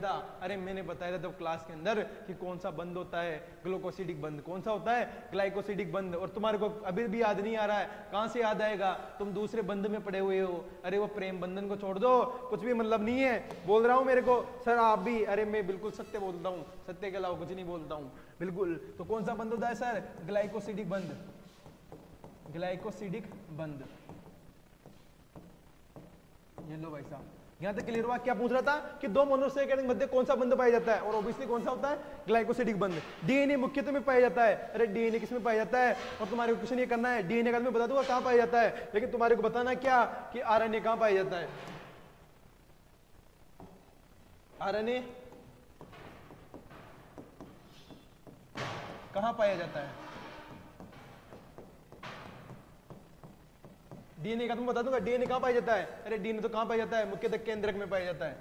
था तो क्लास के अंदर कि कौन सा बंध होता है, ग्लूकोसिडिक बंध। कौन सा होता है, ग्लाइकोसिडिक बंध। और तुम्हारे को अभी भी याद नहीं आ रहा है, कहां से याद आएगा, तुम दूसरे बंध में पड़े हुए हो। अरे वो प्रेम बंधन को छोड़ दो, कुछ भी मतलब नहीं है। बोल रहा हूं मेरे को सर आप भी, अरे मैं बिल्कुल सत्य बोलता हूं, सत्य के अलावा कुछ नहीं बोलता हूं बिल्कुल। तो कौन सा बंध होता है सर, ग्लाइकोसिडिक बंध, ग्लाइकोसिडिक बंध। ये लो भाई साहब, यहां तक क्लियर हुआ। क्या पूछ रहा था कि दो मोनोसेक्राइड के मध्य कौन सा बंध पाया जाता है, और ऑब्वियसली कौन सा होता है, ग्लाइकोसिडिक बंध। डीएनए मुख्यतः में पाया जाता है। अरे डीएनए किसमें पाया जाता है, और तुम्हारे को क्वेश्चन ये करना है, डीएनए का मैं बता दूंगा कहां पाया जाता है, लेकिन तुम्हारे को बताना क्या कि आरएनए कहां पाया जाता है। आरएनए कहां पाया जाता है, डीएनए का तुम बता दूंगा, डीएनए कहां पाया जाता है। अरे डीएनए तो कहां पाया जाता है, मुख्यतः केंद्रक में पाया जाता है।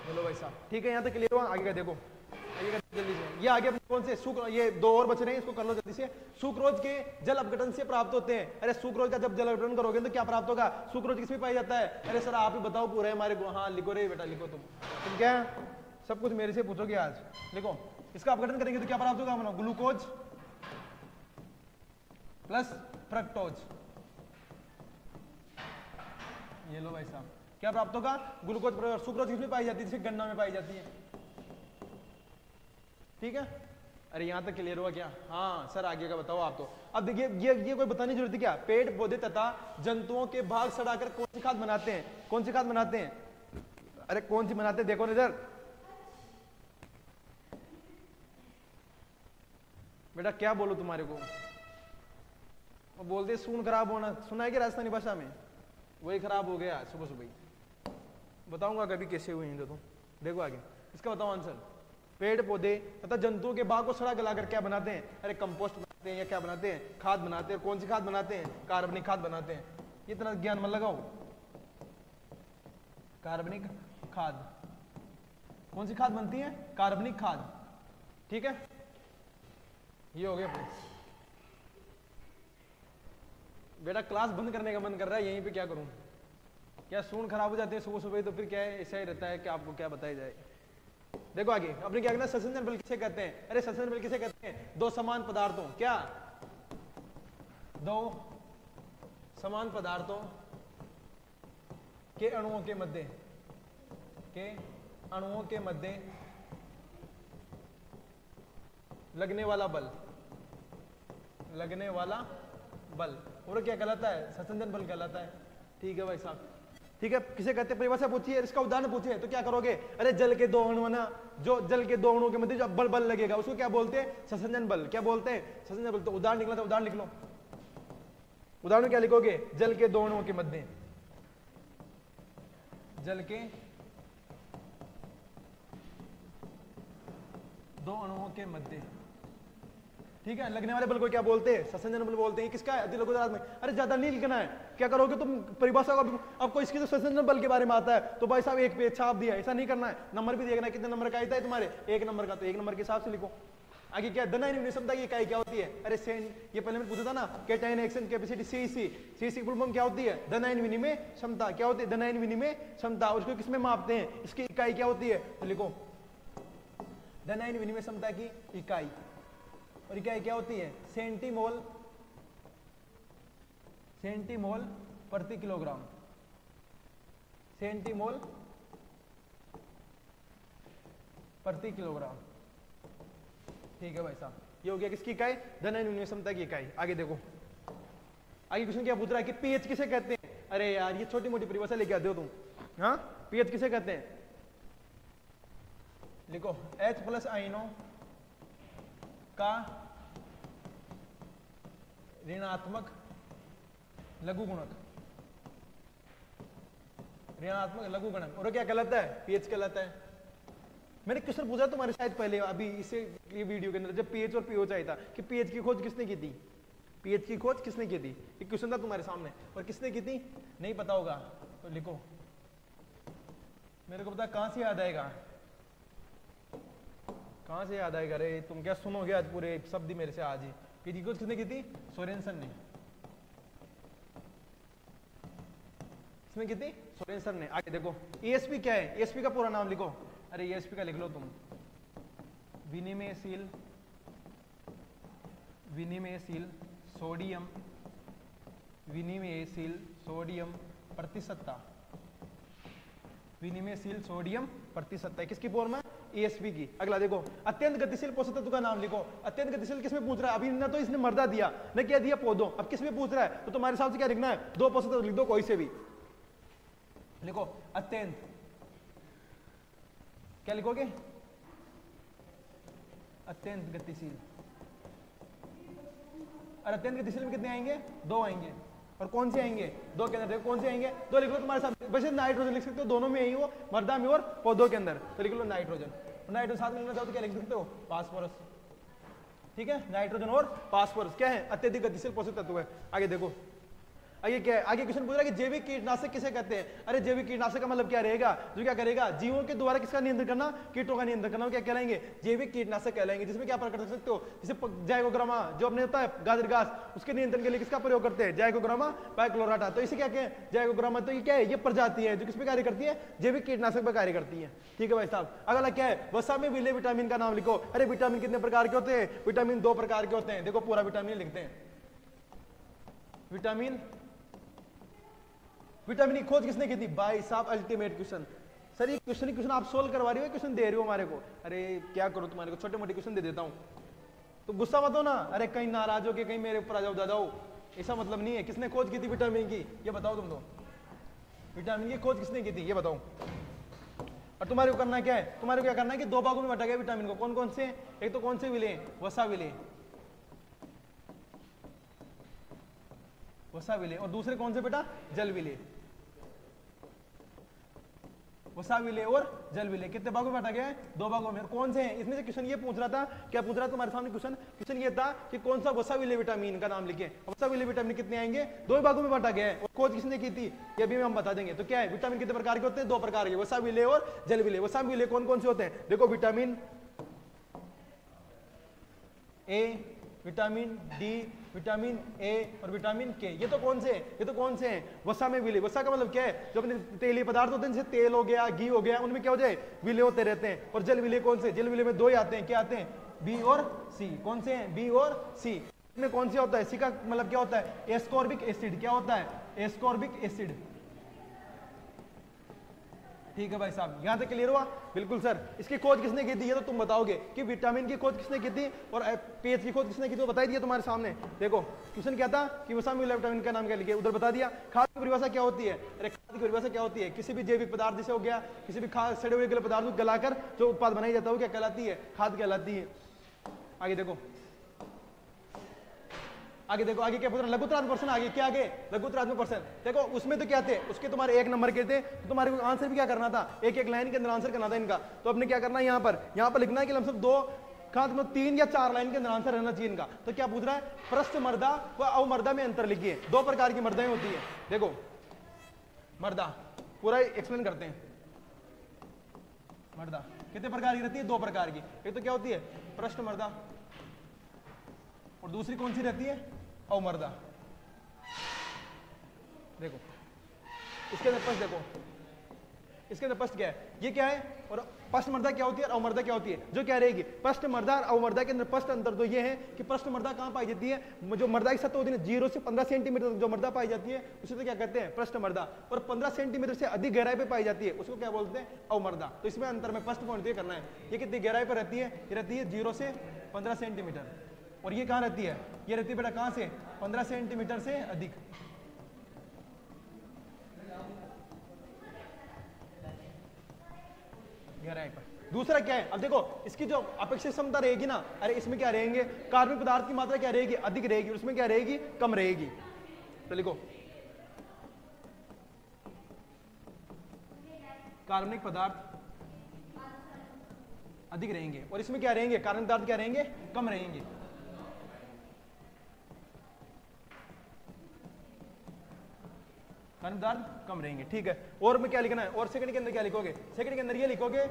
बोलो भाई साहब, ठीक है, यहां तक क्लियर हुआ। आगे का देखो, आगे का जल्दी से। ये आगे कौन से सुक्रोज, ये दो और बच रहे हैं, इसको कर लो जल्दी से। सुक्रोज के जल अपघटन से प्राप्त होते हैं। अरे सुक्रोज का जब जल अपघटन करोगे तो क्या प्राप्त होगा, सुक्रोज किसमें पाया जाता है। अरे सर आप ही बताओ पूरा है हमारे को। हाँ लिखो रे बेटा, लिखो तुम क्या सब कुछ मेरे से पूछोगे आज। लिखो, इसका अपघटन करेंगे तो क्या प्राप्त होगा अपना, ग्लूकोज प्लस फ्रक्टोज। ये लो भाई साहब, क्या प्राप्त होगा, ग्लूकोज। सुक्रोज किसमें पाई जाती है, जैसे गन्ना में पाई जाती है। ठीक है, अरे यहां तक क्लियर हुआ क्या। हाँ सर आगे का बताओ आप तो। अब देखिए ये कोई बताने की जरूरत है क्या, पेड़ पौधे तथा जंतुओं के भाग सड़ाकर कौन सी खाद बनाते हैं, कौन सी खाद बनाते हैं। अरे कौन सी बनाते हैं, देखो नजर बेटा, क्या बोलो तुम्हारे को, वो बोलते सून खराब होना, सुना है कि राजस्थानी भाषा में, वही खराब हो गया सुबह सुबह। बताऊंगा कभी कैसे हुए हैं तो। देखो आगे इसका बताओ आंसर। पेड़ पौधे तथा जंतुओं के भाग को सड़ा गलाकर क्या बनाते हैं, अरे कंपोस्ट बनाते हैं, या क्या बनाते हैं, खाद बनाते हैं। कौन सी खाद बनाते हैं, कार्बनिक खाद बनाते हैं। इतना ज्ञान मत लगाओ, कार्बनिक खाद। कौन सी खाद बनती है, कार्बनिक खाद। ठीक है, ये हो गया बेटा। क्लास बंद करने का मन कर रहा है, यहीं पे क्या करूं, क्या सून खराब हो जाते हैं सुबह सुबह, तो फिर क्या है, ऐसा ही रहता है कि आपको क्या बताया जाए। देखो आगे अपने क्या कहना, संयोजन बल किसे कहते हैं। अरे संयोजन बल किसे कहते हैं, दो समान पदार्थों, क्या, दो समान पदार्थों के अणुओं के मध्य लगने वाला बल, और क्या कहलाता है, संयोजन बल कहलाता है। ठीक है भाई साहब, ठीक है, किसे कहते हैं, परिभाषा पूछिए, इसका उदाहरण पूछिए तो क्या करोगे। अरे जल के दो अणु ना, जो जल के दो अणुओं के मध्य जो बल लगेगा उसको क्या बोलते हैं, संयोजन बल। क्या बोलते हैं, संयोजन बल। तो उदाहरण निकला था, उदाहरण लिख लो। उदाहरण क्या लिखोगे, जल के दो अणुओं के मध्य, जल के दो अणुओं के मध्य, ठीक है, लगने वाले बल को क्या बोलते हैं, संयोजन बल बोलते हैं। किसका है, अति लघु में। अरे ज्यादा नहीं लिखना है, क्या करोगे तुम परिभाषा को, आपको इसकी तो संयोजन बल के बारे में आता है तो भाई साहब एक पेज छाप दिया, ऐसा नहीं करना है। नंबर भी देखना है, कितने नंबर का आता है तुम्हारे, एक नंबर का, तो एक नंबर के हिसाब से लिखो। आगे क्या, धनायन विनिमय क्षमता की इकाई क्या होती है। अरे ये पहले मैं पूछा था ना, cation action capacity CC full form क्या होती है, धनायन विनिमय क्षमता। क्या होती है, धनायन विनिमय क्षमता। उसको किसमें मापते हैं, इसकी इकाई क्या होती है, तो लिखो धनायन विनिमय क्षमता की इकाई, और इकाई क्या होती है, सेंटीमोल प्रति किलोग्राम, सेंटीमोल प्रति किलोग्राम। ठीक है भाई साहब, ये हो गया किसकी इकाई, धनायन विनिमय क्षमता की इकाई। आगे देखो, आगे क्वेश्चन क्या पूछ रहा है कि पीएच किसे कहते हैं। अरे यार ये छोटी मोटी परिभाषा लेके आते हो तुम। हाँ, पीएच किसे कहते हैं, लिखो H+ आयनों का ऋणात्मक लघु गुणक, ऋणात्मक लघु गुणक, और क्या कहलाता है? पीएच कहलाता है। मैंने क्वेश्चन पूछा तुम्हारे शायद पहले अभी इसे ये वीडियो के अंदर जब पीएच और पीओ चाहिए था कि पीएच की खोज किसने की थी, पीएच की खोज किसने की थी, एक क्वेश्चन था तुम्हारे सामने और किसने की थी नहीं पता होगा तो लिखो, मेरे को पता कहां से याद आएगा, कहां से याद आएगा? अरे तुम क्या सुनोगे आज पूरे शब्द मेरे से आज ही। पीएच की खोज किसने की थी? सोरेनसन ने, किसने की थी? सोरेनसन ने। आगे देखो एएसपी क्या है, एएसपी का पूरा नाम लिखो। अरे एएसपी का लिख लो तुम, विनिमयशील, विनिमयशील सोडियम, विनिमयशील सोडियम प्रतिशतता, विनिमयशील सोडियम प्रतिशतता किसकी फॉर्म है? एएसपी की। अगला देखो अत्यंत गतिशील पोषक तत्व का नाम लिखो। अत्यंत गतिशील किसमें पूछ रहा है? अभी ना तो इसने मर्दा दिया न क्या दिया, पौधों। अब किसमें पूछ रहा है? तो तुम्हारे हिसाब से क्या लिखना है? दो पोषक तत्व लिख दो कोई से भी। लिखो अत्यंत, क्या लिखोगे? अत्यंत गतिशील। और अत्यंत गतिशील में कितने आएंगे? दो आएंगे। और कौन से आएंगे? दो के अंदर। देखो कौन से आएंगे? दो लिख लो तुम्हारे साथ। वैसे नाइट्रोजन लिख सकते हो, दोनों में यही हो, मर्दा में और पौधों के अंदर। तो लिख लो नाइट्रोजन। नाइट्रोजन साथ में लिखना चाहो तो क्या लिख सकते हो? फास्फोरस। ठीक है, नाइट्रोजन और फास्फोरस क्या है? अत्यधिक गतिशील पोषक तत्व है। आगे देखो आगे क्या है? आगे क्वेश्चन पूछ रहा है कि जैविक कीटनाशक किसे कहते हैं? अरे जैविक कीटनाशक का मतलब क्या रहेगा? जो क्या करेगा? जीवों के द्वारा किसका नियंत्रण करना? कीटों का नियंत्रण करना। क्या कहलाएंगे? जैविक कीटनाशक कहलाएंगे। जिसमें क्या प्रयोग कर सकते हो? जैसे जाइकोग्रामा जो अपने होता है गाजर घास, उसके नियंत्रण के लिए किसका प्रयोग करते हैं? जाइकोग्रामा पाइक्लोराटा। तो इसे क्या कहें? जाइकोग्रामा। तो ये क्या है? ये प्रजाति है जो किस पे कार्य करती है? जैविक कीटनाशक पर कार्य करती है। ठीक है भाई साहब। अगला क्या है? वसा में मिले विटामिन का नाम लिखो। अरे विटामिन कितने प्रकार के होते हैं? विटामिन दो प्रकार के होते हैं। देखो पूरा विटामिन लिखते हैं। विटामिन, विटामिन की खोज किसने की थी? भाई साहब अल्टीमेट क्वेश्चन। सर ये क्वेश्चन आप सोल्व करवा रहे हो, क्वेश्चन दे रहे हो हमारे को? अरे क्या करूं, तुम्हारे को छोटे मोटे क्वेश्चन दे देता हूं तो गुस्सा मत हो ना। अरे कहीं नाराज हो के कहीं मेरे ऊपर आ जाओ दादाओ, ऐसा मतलब नहीं है। किसने खोज की थी विटामिन की? ये बताओ तुम तो। विटामिन की खोज किसने की थी ये बताओ। और तुम्हारे को करना क्या है? तुम्हारे को क्या करना है कि दो भागों में बांटा गया विटामिन को। कौन कौन से? एक तो कौन से विले? वसा विले, वसा विले। और दूसरे कौन से बेटा? जल विले। वसा विले और जल विले कितने भागों में बांटा गया है? दो भागों में। कौन से हैं इसमें से? क्वेश्चन ये पूछ रहा था, क्या पूछ रहा था तुम्हारे सामने क्वेश्चन? क्वेश्चन ये था कि कौन सा वसा विले विटामिन का नाम लिखे। वसा विले विटामिन कितने आएंगे? दो भागों में बांटा गया है। और खोज किसने की थी ये भी हम बता देंगे। तो क्या है? विटामिन कितने प्रकार के होते हैं? दो प्रकार के, वसा विले और जल विले। वसा विले कौन कौन से होते हैं? देखो vitamin A, vitamin D, vitamin A और विटामिन के। ये तो कौन से? ये तो कौन से हैं? वसा में विले। वसा का मतलब क्या है? जो अपने तेलीय पदार्थ होते हैं जैसे तेल हो गया, घी हो गया, उनमें क्या हो जाए? विले होते रहते हैं। और जल विले कौन से? जल विले में दो ही आते हैं। क्या आते हैं? बी और सी। कौन से हैं? बी और सी। इसमें कौन सी होता है? सी का मतलब क्या होता है? Ascorbic acid. क्या होता है? Ascorbic acid. ठीक है भाई साहब, यहां तक क्लियर हुआ? बिल्कुल सर। इसकी खोज किसने की थी ये तो तुम बताओगे कि विटामिन की खोज किसने की थी और पीएच की खोज किसने की थी, तो बताई दिया तुम्हारे सामने। देखो क्वेश्चन क्या था कि वसा में मिला विटामिन का नाम क्या लिखे, उधर बता दिया। खाद की परिभाषा क्या होती है? अरे खाद की परिभाषा क्या होती है? किसी भी जैविक पदार्थ जैसे हो गया, किसी भी खाद सड़े हुए पदार्थ को गलाकर जो उत्पाद बनाई जाता है वो क्या कहलाती है? खाद कहलाती है। आगे देखो, आगे देखो, आगे क्या पूछ रहा है? लघुत्तरात्मक प्रश्न। आगे क्या? आगे लघुत्तरात्मक प्रश्न। देखो उसमें तो क्या थे? उसके तुम्हारे एक नंबर के थे, तो तुम्हारे को आंसर भी क्या करना था? एक एक लाइन के अंदर आंसर करना था इनका। तो अपने क्या करना है? यहाँ पर लिखना है कि लमसम दो खाद में 3 या 4 लाइन के अंदर आंसर रहना चाहिए इनका। तो क्या पूछ रहा है? पृष्ठ मर्दा व अवमर्दा में अंतर लिखिए। दो प्रकार की मर्दाएं होती है। देखो मर्दा पूरा एक्सप्लेन करते हैं। मर्दा कितने प्रकार की रहती है? 2 प्रकार की। एक तो क्या होती है? पृष्ठ मर्दा और दूसरी कौन सी रहती है? अवमर्दा। देखो इसके अंदर पष्ट, देखो इसके अंदर पष्ट क्या है? ये क्या है? और पष्ट मर्दा क्या होती है और अवमर्दा क्या होती है? जो क्या रहेगी? पष्ट मर्दा और अवमर्दा के अंदर पष्ट अंतर तो ये है कि पष्ट मर्दा कहां पाई जाती है? जो मर्दा की सतह होती है 0 से 15 सेंटीमीटर तक जो मर्दा पाई जाती है उसे तो क्या कहते हैं? पष्ट मर्दा। और 15 सेंटीमीटर से अधिक गहराई पे पाई जाती है उसको क्या बोलते हैं? अवमर्दा। तो इसमें अंतर में फर्स्ट पॉइंट ये करना है। ये कितनी गहराई पर रहती है? ये रहती है 0 से 15 सेंटीमीटर। और ये कहां रहती है? ये रहती है बेटा कहां से? 15 सेंटीमीटर से अधिक। गहराई पर। दूसरा क्या है? अब देखो इसकी जो अपेक्षित क्षमता रहेगी ना, अरे इसमें क्या रहेंगे? कार्बनिक पदार्थ की मात्रा क्या रहेगी? अधिक रहेगी। उसमें क्या रहेगी? कम रहेगी। तो लिखो कार्बनिक पदार्थ अधिक रहेंगे, और इसमें क्या रहेंगे, कार्बनिक पदार्थ क्या रहेंगे, कम रहेंगे। कार्बनिक पदार्थ कम रहेंगे, ठीक है। और में क्या लिखना है, और सेकंड के अंदर क्या लिखोगे, सेकंड के अंदर ये लिखोगे,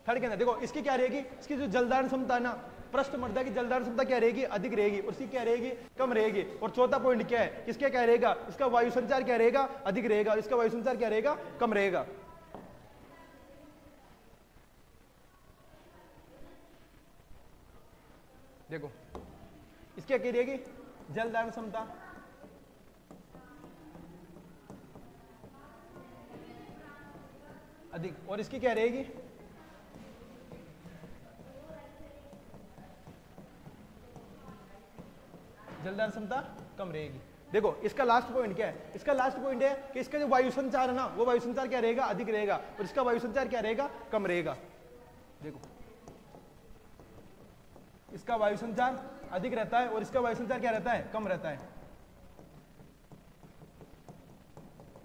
थर्ड के अंदर देखो इसकी क्या रहेगी, इसकी जो जलदान क्षमता है ना, पृष्ठ मर्दा की जलदान क्षमता क्या रहेगी, अधिक रहेगी, और इसकी क्या रहेगी, कम रहेगी। और चौथा पॉइंट क्या है, इसका क्या रहेगा, इसका वायु संचार क्या रहेगा, अधिक रहेगा, इसका वायु संचार क्या रहेगा, कम रहेगा। देखो इसकी क्या रहेगी, जलदान क्षमता अधिक, और इसकी क्या रहेगी, जलदान क्षमता कम रहेगी। देखो इसका लास्ट पॉइंट क्या है, इसका लास्ट पॉइंट है कि इसका जो वायु संचार है ना, वो वायु संचार क्या रहेगा, अधिक रहेगा, और इसका वायु संचार क्या रहेगा, कम रहेगा। देखो इसका वायु संचार अधिक रहता है और इसका वायु संचार क्या रहता है, कम रहता है।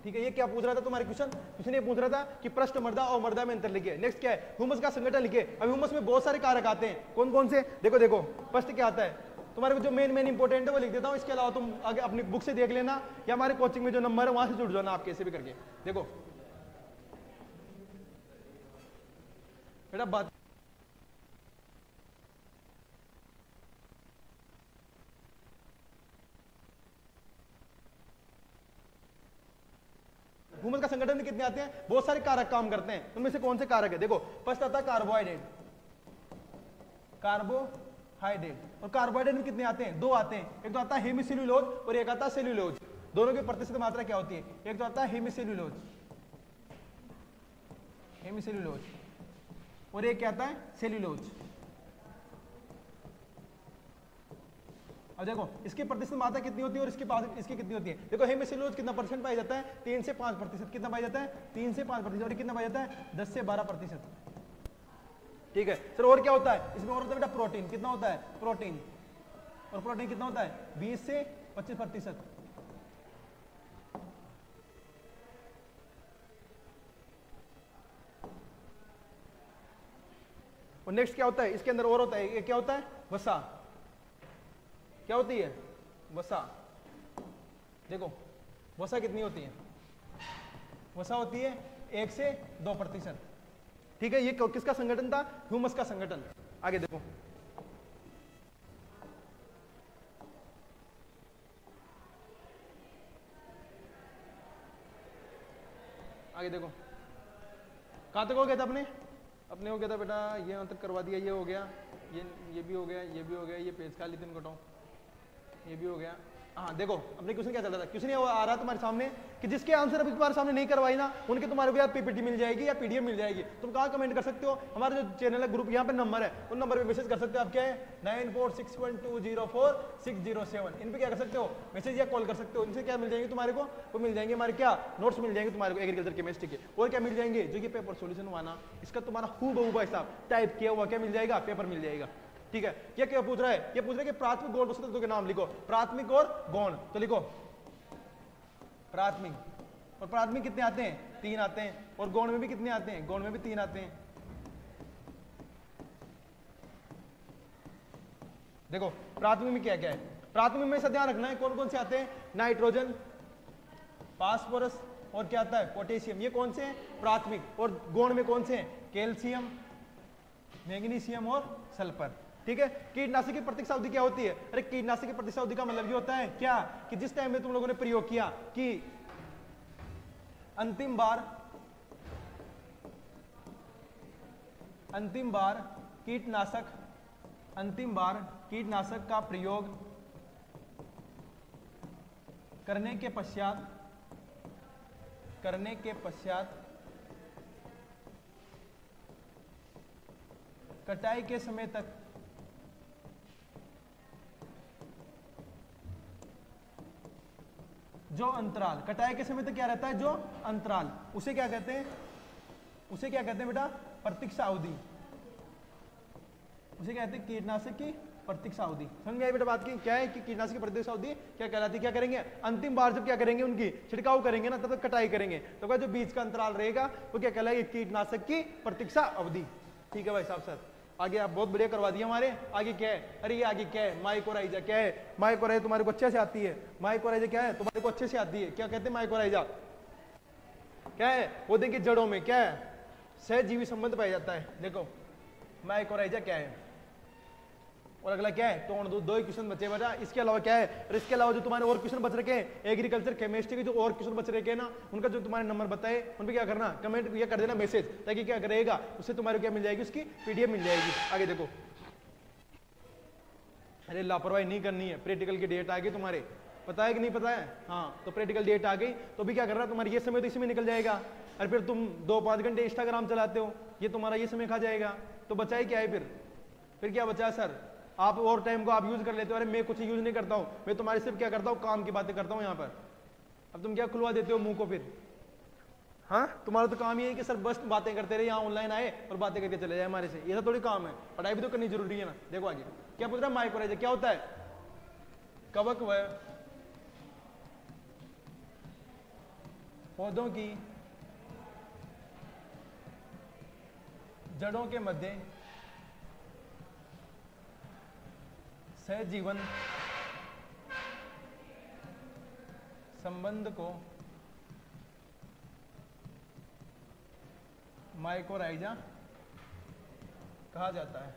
ठीक है, ये क्या पूछ रहा था तुम्हारे क्वेश्चन ये पूछ रहा था कि पृष्ठ मर्दा और मर्दा में अंतर लिखे। नेक्स्ट क्या है, ह्यूमस का संगठन लिखे। अब ह्यूमस में बहुत सारे कारक आते हैं, कौन कौन से, देखो देखो पृष्ठ क्या आता है, तुम्हारे को जो मेन इंपॉर्टेंट है वो लिख देता हूं, इसके अलावा तुम आगे अपनी बुक से देख लेना या हमारे कोचिंग में जो नंबर है वहां से जुड़ जाना आप कैसे भी करके। देखो बेटा बात, ह्यूमस का संगठन में कितने आते हैं, बहुत सारे कारक काम करते हैं, उनमें से कौन से कारक है, देखो फर्स्ट आता है कार्बोहाइड्रेट, कार्बोहाइड्रेट, और कार्बोहाइड्रेट में कितने आते हैं, दो आते हैं, एक तो आता है हेमिसेल्यूलोज और एक आता है सेल्यूलोज। दोनों की प्रतिशत मात्रा क्या होती है, एक तो आता है हेमिसेल्यूलोज, हेमिसेल्यूलोज, और एक क्या आता है, सेल्यूलोज। अब देखो इसकी प्रतिशत मात्रा कितनी होती है और इसके पास इसकी कितनी होती है। देखो हेमिसेल्यूलोज कितना परसेंट पाया जाता है, 3 से 5%, कितना पाया जाता है, 3 से 5%, और कितना पाया जाता है, 10 से 12%। ठीक है सर, और क्या होता है इसमें, और होता है बेटा प्रोटीन, कितना होता है, प्रोटीन, और प्रोटीन कितना होता है, 20 से 25%। और नेक्स्ट क्या होता है इसके अंदर, और होता है, ये क्या होता है, वसा, क्या होती है, वसा। देखो वसा कितनी होती है, वसा होती है 1 से 2%। ठीक है, ये किसका संगठन था, ह्यूमस का संगठन। आगे देखो आगे देखो कहां तक हो गया था अपने हो गया था बेटा, ये यहां तक करवा दिया, ये हो गया, ये भी हो गया, ये भी हो गया, ये पेज खाली तीन कटाओ, ये भी हो गया। हाँ देखो अपने क्वेश्चन क्या चल रहा था, क्वेश्चन ये आ रहा तुम्हारे सामने कि जिसके आंसर अभी तुम्हारे सामने नहीं करवाई ना, उनके तुम्हारे को या पीपीटी मिल जाएगी या पीडीएफ मिल जाएगी। तुम कहाँ कमेंट कर सकते हो, हमारा जो चैनल है ग्रुप यहाँ पे नंबर है, उन नंबर पे मैसेज कर सकते हो। आप क्या है 9461204607, इन पे क्या कर सकते हो, मैसेज या कॉल कर सकते हो। इनसे क्या मिल जाएंगे तुम्हारे को, वो मिल जाएंगे हमारे क्या नोट्स मिल जाएंगे तुम्हारे को एग्रीकल्चर केमिस्ट्री के, और क्या मिल जाएंगे, जो ये पेपर सोल्यूशन हुआ ना, इसका तुम्हारा हूबहू हिसाब टाइप किया हुआ क्या मिल जाएगा, पेपर मिल जाएगा। ठीक है, ये क्या पूछ रहा है, ये पूछ रहा है कि प्राथमिक गौण पोषक तत्वों के नाम लिखो, प्राथमिक और गौण, तो लिखो प्राथमिक, और प्राथमिक कितने आते हैं, 3 आते हैं, और गौण में भी कितने आते हैं, गौण में भी 3 आते हैं। देखो प्राथमिक में क्या क्या है, प्राथमिक में से ध्यान रखना है कौन कौन से आते हैं, नाइट्रोजन, फास्फोरस, और क्या आता है, पोटेशियम, ये कौन से हैं प्राथमिक। और गौण में कौन से हैं, कैल्शियम, मैग्नीशियम और सल्फर। ठीक है, कीटनाशक की प्रतीक्षा अवधि क्या होती है, अरे कीटनाशक की प्रतीक्षा अवधि का मतलब ये होता है क्या, कि जिस टाइम में तुम लोगों ने प्रयोग किया कि अंतिम बार कीटनाशक का प्रयोग करने के पश्चात कटाई के समय तक जो अंतराल, कटाई के समय तक क्या रहता है, जो अंतराल, उसे क्या कहते हैं बेटा, प्रतीक्षा अवधि। उसे कहते हैं कीटनाशक की प्रत्यक्ष अवधि। समझ में आई बेटा बात की? क्या है कि कीटनाशक की प्रत्यक्ष अवधि क्या कहलाती है? क्या करेंगे अंतिम बार जब क्या करेंगे उनकी छिड़काव करेंगे ना, तब तक कटाई करेंगे, तो क्या जो बीच का अंतराल रहेगा वो क्या कहलाएगी? कीटनाशक की प्रतीक्षा अवधि। ठीक है भाई साहब सर, आगे आप बहुत बढ़िया करवा दिया हमारे। आगे क्या है? अरे ये आगे क्या है? माइकोराइजा। क्या है माइकोराइजा? तुम्हारे को अच्छे से आती है माइकोराइजा। क्या है तुम्हारे को अच्छे से आती है? क्या कहते हैं माइकोराइजा? क्या है? वो देखिए जड़ों में क्या है? सहजीवी संबंध पाया जाता है। देखो माइकोराइजा क्या है, और अगला क्या है? टोन दूध। 2 क्वेश्चन बचे बेटा। इसके अलावा क्या है? और इसके अलावा जो तुम्हारे और क्वेश्चन बच रखे हैं एग्रीकल्चर केमिस्ट्री के, जो और क्वेश्चन बच रखे हैं ना, उनका जो तुम्हारे नंबर बताए उन पे क्या करना? कमेंट ये कर देना मैसेज, ताकि क्या करेगा उससे तुम्हारे क्या मिल जाएगी? उसकी पीडीएफ मिल जाएगी। आगे देखो, अरे लापरवाही नहीं करनी है। प्रैक्टिकल की डेट आ गई तुम्हारे, पता है कि नहीं पता है? हाँ, तो प्रैक्टिकल डेट आ गई तो भी क्या कर रहा है तुम्हारी ये समय तो इसी में निकल जाएगा। और फिर तुम 2-5 घंटे इंस्टाग्राम चलाते हो, ये तुम्हारा ये समय खा जाएगा। तो बचा ही क्या है फिर क्या बचा है सर? आप और टाइम को आप यूज कर लेते हो। अरे मैं कुछ यूज नहीं करता हूँ, मैं तुम्हारे सिर्फ क्या करता हूँ? काम की बातें करता हूँ यहाँ पर। अब तुम क्या खुलवा देते हो मुंह को फिर? हाँ, तुम्हारा तो काम ये है कि सर बस बातें करते रहे, यहाँ ऑनलाइन आए और बातें करके चले जाए हमारे से। ये तो थोड़ी काम है, पढ़ाई भी तो करनी जरूरी है ना। देखो आगे क्या पूछ रहा है? माइकोराइजा क्या होता है? कवक व पौधों की जड़ों के मध्य सहजीवन संबंध को माइकोराइजा कहा जाता है।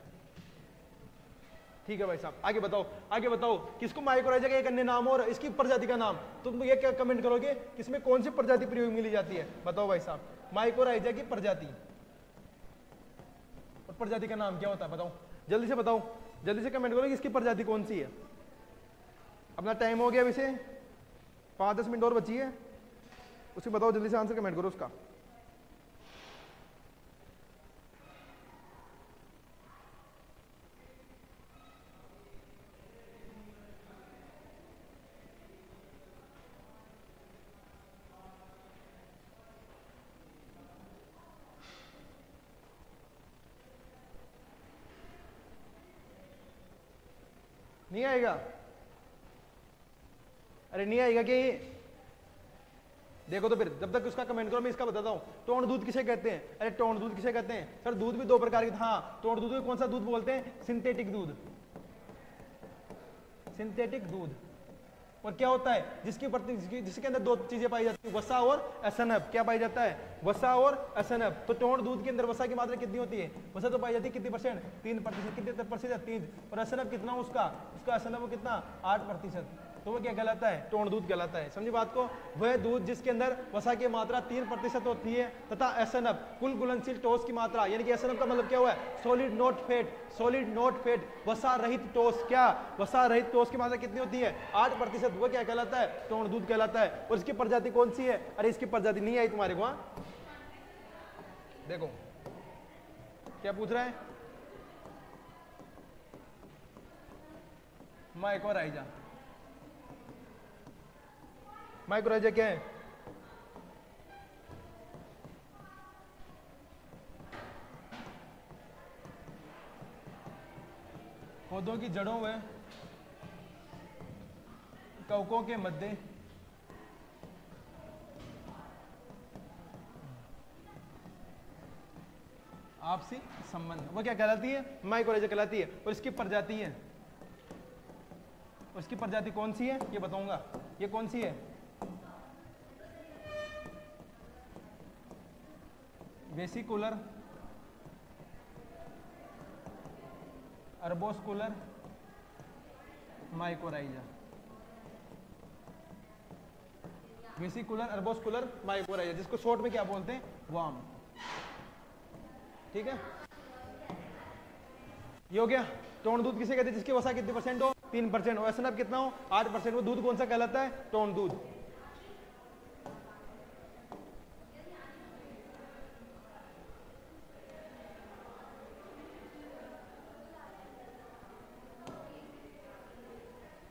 ठीक है भाई साहब, आगे बताओ। आगे बताओ किसको माइकोराइजा का एक अन्य नाम और इसकी प्रजाति का नाम? तुम ये क्या कमेंट करोगे किसमें कौन सी प्रजाति प्रयोग मिली जाती है? बताओ भाई साहब, माइकोराइजा की प्रजाति और प्रजाति का नाम क्या होता है? बताओ जल्दी से, बताओ जल्दी से कमेंट करो कि इसकी प्रजाति कौन सी है। अपना टाइम हो गया, वैसे 5-10 मिनट और बची है, उसे बताओ जल्दी से, आंसर कमेंट करो उसका। नहीं आएगा? अरे नहीं आएगा कि? देखो तो फिर जब तक उसका कमेंट करो, मैं इसका बताता हूं। टोन दूध किसे कहते हैं? अरे टोन दूध किसे कहते हैं सर? दूध भी 2 प्रकार के। हाँ, टोन दूध को कौन सा दूध बोलते हैं? सिंथेटिक दूध। सिंथेटिक दूध। और क्या होता है? जिसके अंदर 2 चीजें पाई जाती है, वसा और एसएनएफ। क्या पाई जाता है? वसा और एसएनएफ। तो टोन दूध के अंदर वसा की मात्रा कितनी होती है? वसा तो पाई जाती है कितनी %? 3%। कितने प्रतिशत? 3। और एसएनएफ कितना उसका एसएनएफ कितना? 8%। तो वो क्या कहलाता है? टोन दूध कहलाता है। समझी बात को? वह दूध जिसके अंदर वसा की मात्रा 3% होती है, तथा एसएनएफ कुल घुलनशील ठोस की मात्रा, यानी कि एसएनएफ का मतलब क्या हुआ है? Solid not fat. Solid not fat, वसा रहित ठोस। क्या? वसा रहित ठोस की मात्रा कितनी होती है? 8%। वो क्या कहलाता है? टोन दूध कहलाता है। और इसकी प्रजाति कौन सी है? अरे इसकी प्रजाति नहीं आई तुम्हारे को। देखो क्या पूछ रहा है? माइकोराइजा। माइकोराइजा क्या है? पौधों की जड़ों व कवकों के मध्य आपसी संबंध, वो क्या कहलाती है? माइकोराइजा कहलाती है। और इसकी प्रजाति है, और इसकी प्रजाति कौन सी है ये बताऊंगा। ये कौन सी है? Vesicular arbuscular mycorrhiza. Vesicular arbuscular mycorrhiza, जिसको शॉर्ट में क्या बोलते हैं? वार्म। ठीक है, ये हो गया। टोन दूध किसे कहते हैं? जिसकी वसा कितनी % हो? 3%। और एसएनएफ कितना हो? 8%। वो दूध कौन सा कहलाता है? टोन दूध।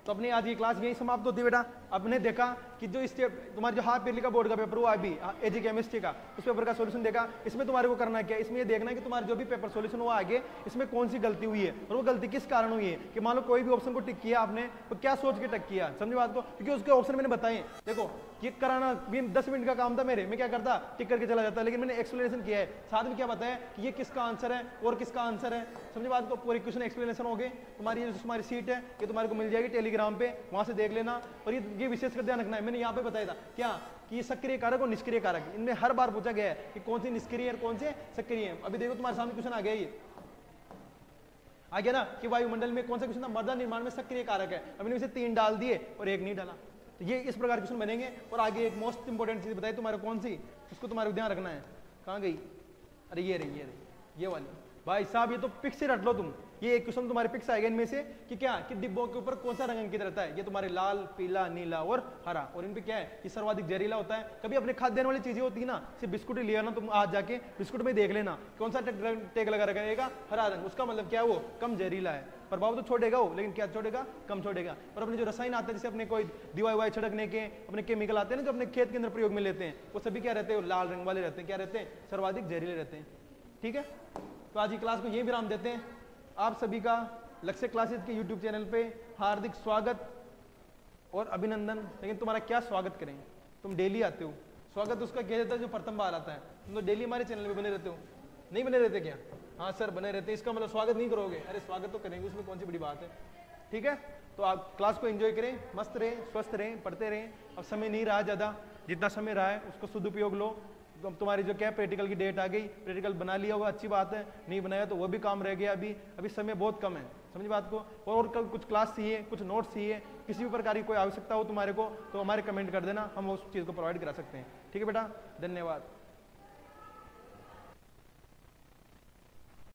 तो अपनी आज की क्लास यही समाप्त होती है बेटा। आपने देखा कि जो स्टेप तुम्हारे जो हाफ ईयरली का बोर्ड का पेपर हुआ अभी एजी केमिस्ट्री का, उस पेपर का सॉल्यूशन देखा। इसमें तुम्हारे को करना क्या है, इसमें ये देखना है कि तुम्हारे जो भी पेपर सॉल्यूशन हुआ आगे इसमें कौन सी गलती हुई है और वो गलती किस कारण हुई है। कि मान लो कोई भी ऑप्शन को टिक किया आपने तो क्या सोच के टिक किया, समझे बात को, क्योंकि उसके ऑप्शन मैंने बताए। देखो ये कराना भी 10 मिनट का काम था मेरे, मैं क्या करता टिक करके चला जाता, लेकिन मैंने एक्सप्लेनेशन किया है, साथ में क्या बताया कि ये किसका आंसर है और किसका आंसर है, समझे बात को। पूरी क्वेश्चन एक्सप्लेनेशन हो गए। तुम्हारी जो तुम्हारी सीट है ये तुम्हारे को मिल जाएगी टेलीग्राम पे, वहां से देख लेना। और ये विशेष कर ध्यान रखना है, मैंने यहाँ पे बताया था क्या कि ये सक्रिय कारक और निष्क्रिय कारक, इनमें हर बार पूछा गया है कि कौन सी निष्क्रिय है और कौन से सक्रिय है। अभी देखो तुम्हारे सामने क्वेश्चन आ गया, ये आ गया ना कि वायुमंडल में कौन सा क्वेश्चन था, मृदा निर्माण में सक्रिय कारक है। अभी इसे 3 डाल दिए और 1 नहीं डाला, तो ये इस प्रकार क्वेश्चन बनेंगे। और आगे एक मोस्ट इंपोर्टेंट चीज बताई तुम्हारे कौन सी, उसको तुम्हारे ध्यान रखना है। कहाँ गई, अरे ये रही ये वाली। भाई साहब ये तो पिक से रट लो तुम, ये एक क्वेश्चन तुम्हारे पिक्स आएगा इनमें से कि क्या कि डिब्बों के ऊपर कौन सा रंग अंकित रहता है। ये तुम्हारे लाल, पीला, नीला और हरा, और इन पे क्या है कि सर्वाधिक जहरीला होता है। कभी अपने खाद्यान्न वाली चीजें होती है ना, सिर्फ बिस्कुट ही लिया ना तुम, आज जाके बिस्कुट में देख लेना कौन सा टैग लगा रहेगा, हरा रंग, उसका मतलब क्या है वो कम जहरीला है। प्रभाव तो छोड़ेगा वो, लेकिन क्या छोड़ेगा, कम छोड़ेगा। और अपने जो रसायन आते हैं जैसे अपने कोई दीवाई वाई छिड़कने के अपने केमिकल आते हैं ना जो अपने खेत के अंदर प्रयोग में लेते हैं, वो सभी क्या रहते हैं, लाल रंग वाले रहते हैं, क्या रहते हैं, सर्वाधिक जहरीले रहते हैं। ठीक है, तो आज की क्लास को यही विराम देते हैं। आप सभी का लक्ष्य क्लासेस के यूट्यूब चैनल पे हार्दिक स्वागत और अभिनंदन। लेकिन तुम्हारा क्या स्वागत करें, तुम डेली आते हो, स्वागत उसका किया जाता है जो प्रथम बार आता है। तुम तो डेली हमारे चैनल पे बने रहते हो, नहीं बने रहते क्या? हाँ सर बने रहते, इसका मतलब स्वागत नहीं करोगे? अरे स्वागत तो करेंगे, उसमें कौन सी बड़ी बात है। ठीक है, तो आप क्लास को एंजॉय करें, मस्त रहें, स्वस्थ रहें, पढ़ते रहें। अब समय नहीं रहा ज़्यादा, जितना समय रहा है उसको सदुपयोग लो। तो तुम्हारी जो क्या प्रैक्टिकल की डेट आ गई, प्रैक्टिकल बना लिया होगा, अच्छी बात है, नहीं बनाया तो वो भी काम रह गया। अभी समय बहुत कम है, समझ बात को। और कल कुछ क्लास चाहिए, कुछ नोट्स चाहिए, किसी भी प्रकार की कोई आवश्यकता हो तुम्हारे को तो हमारे कमेंट कर देना, हम उस चीज़ को प्रोवाइड करा सकते हैं। ठीक है बेटा, धन्यवाद।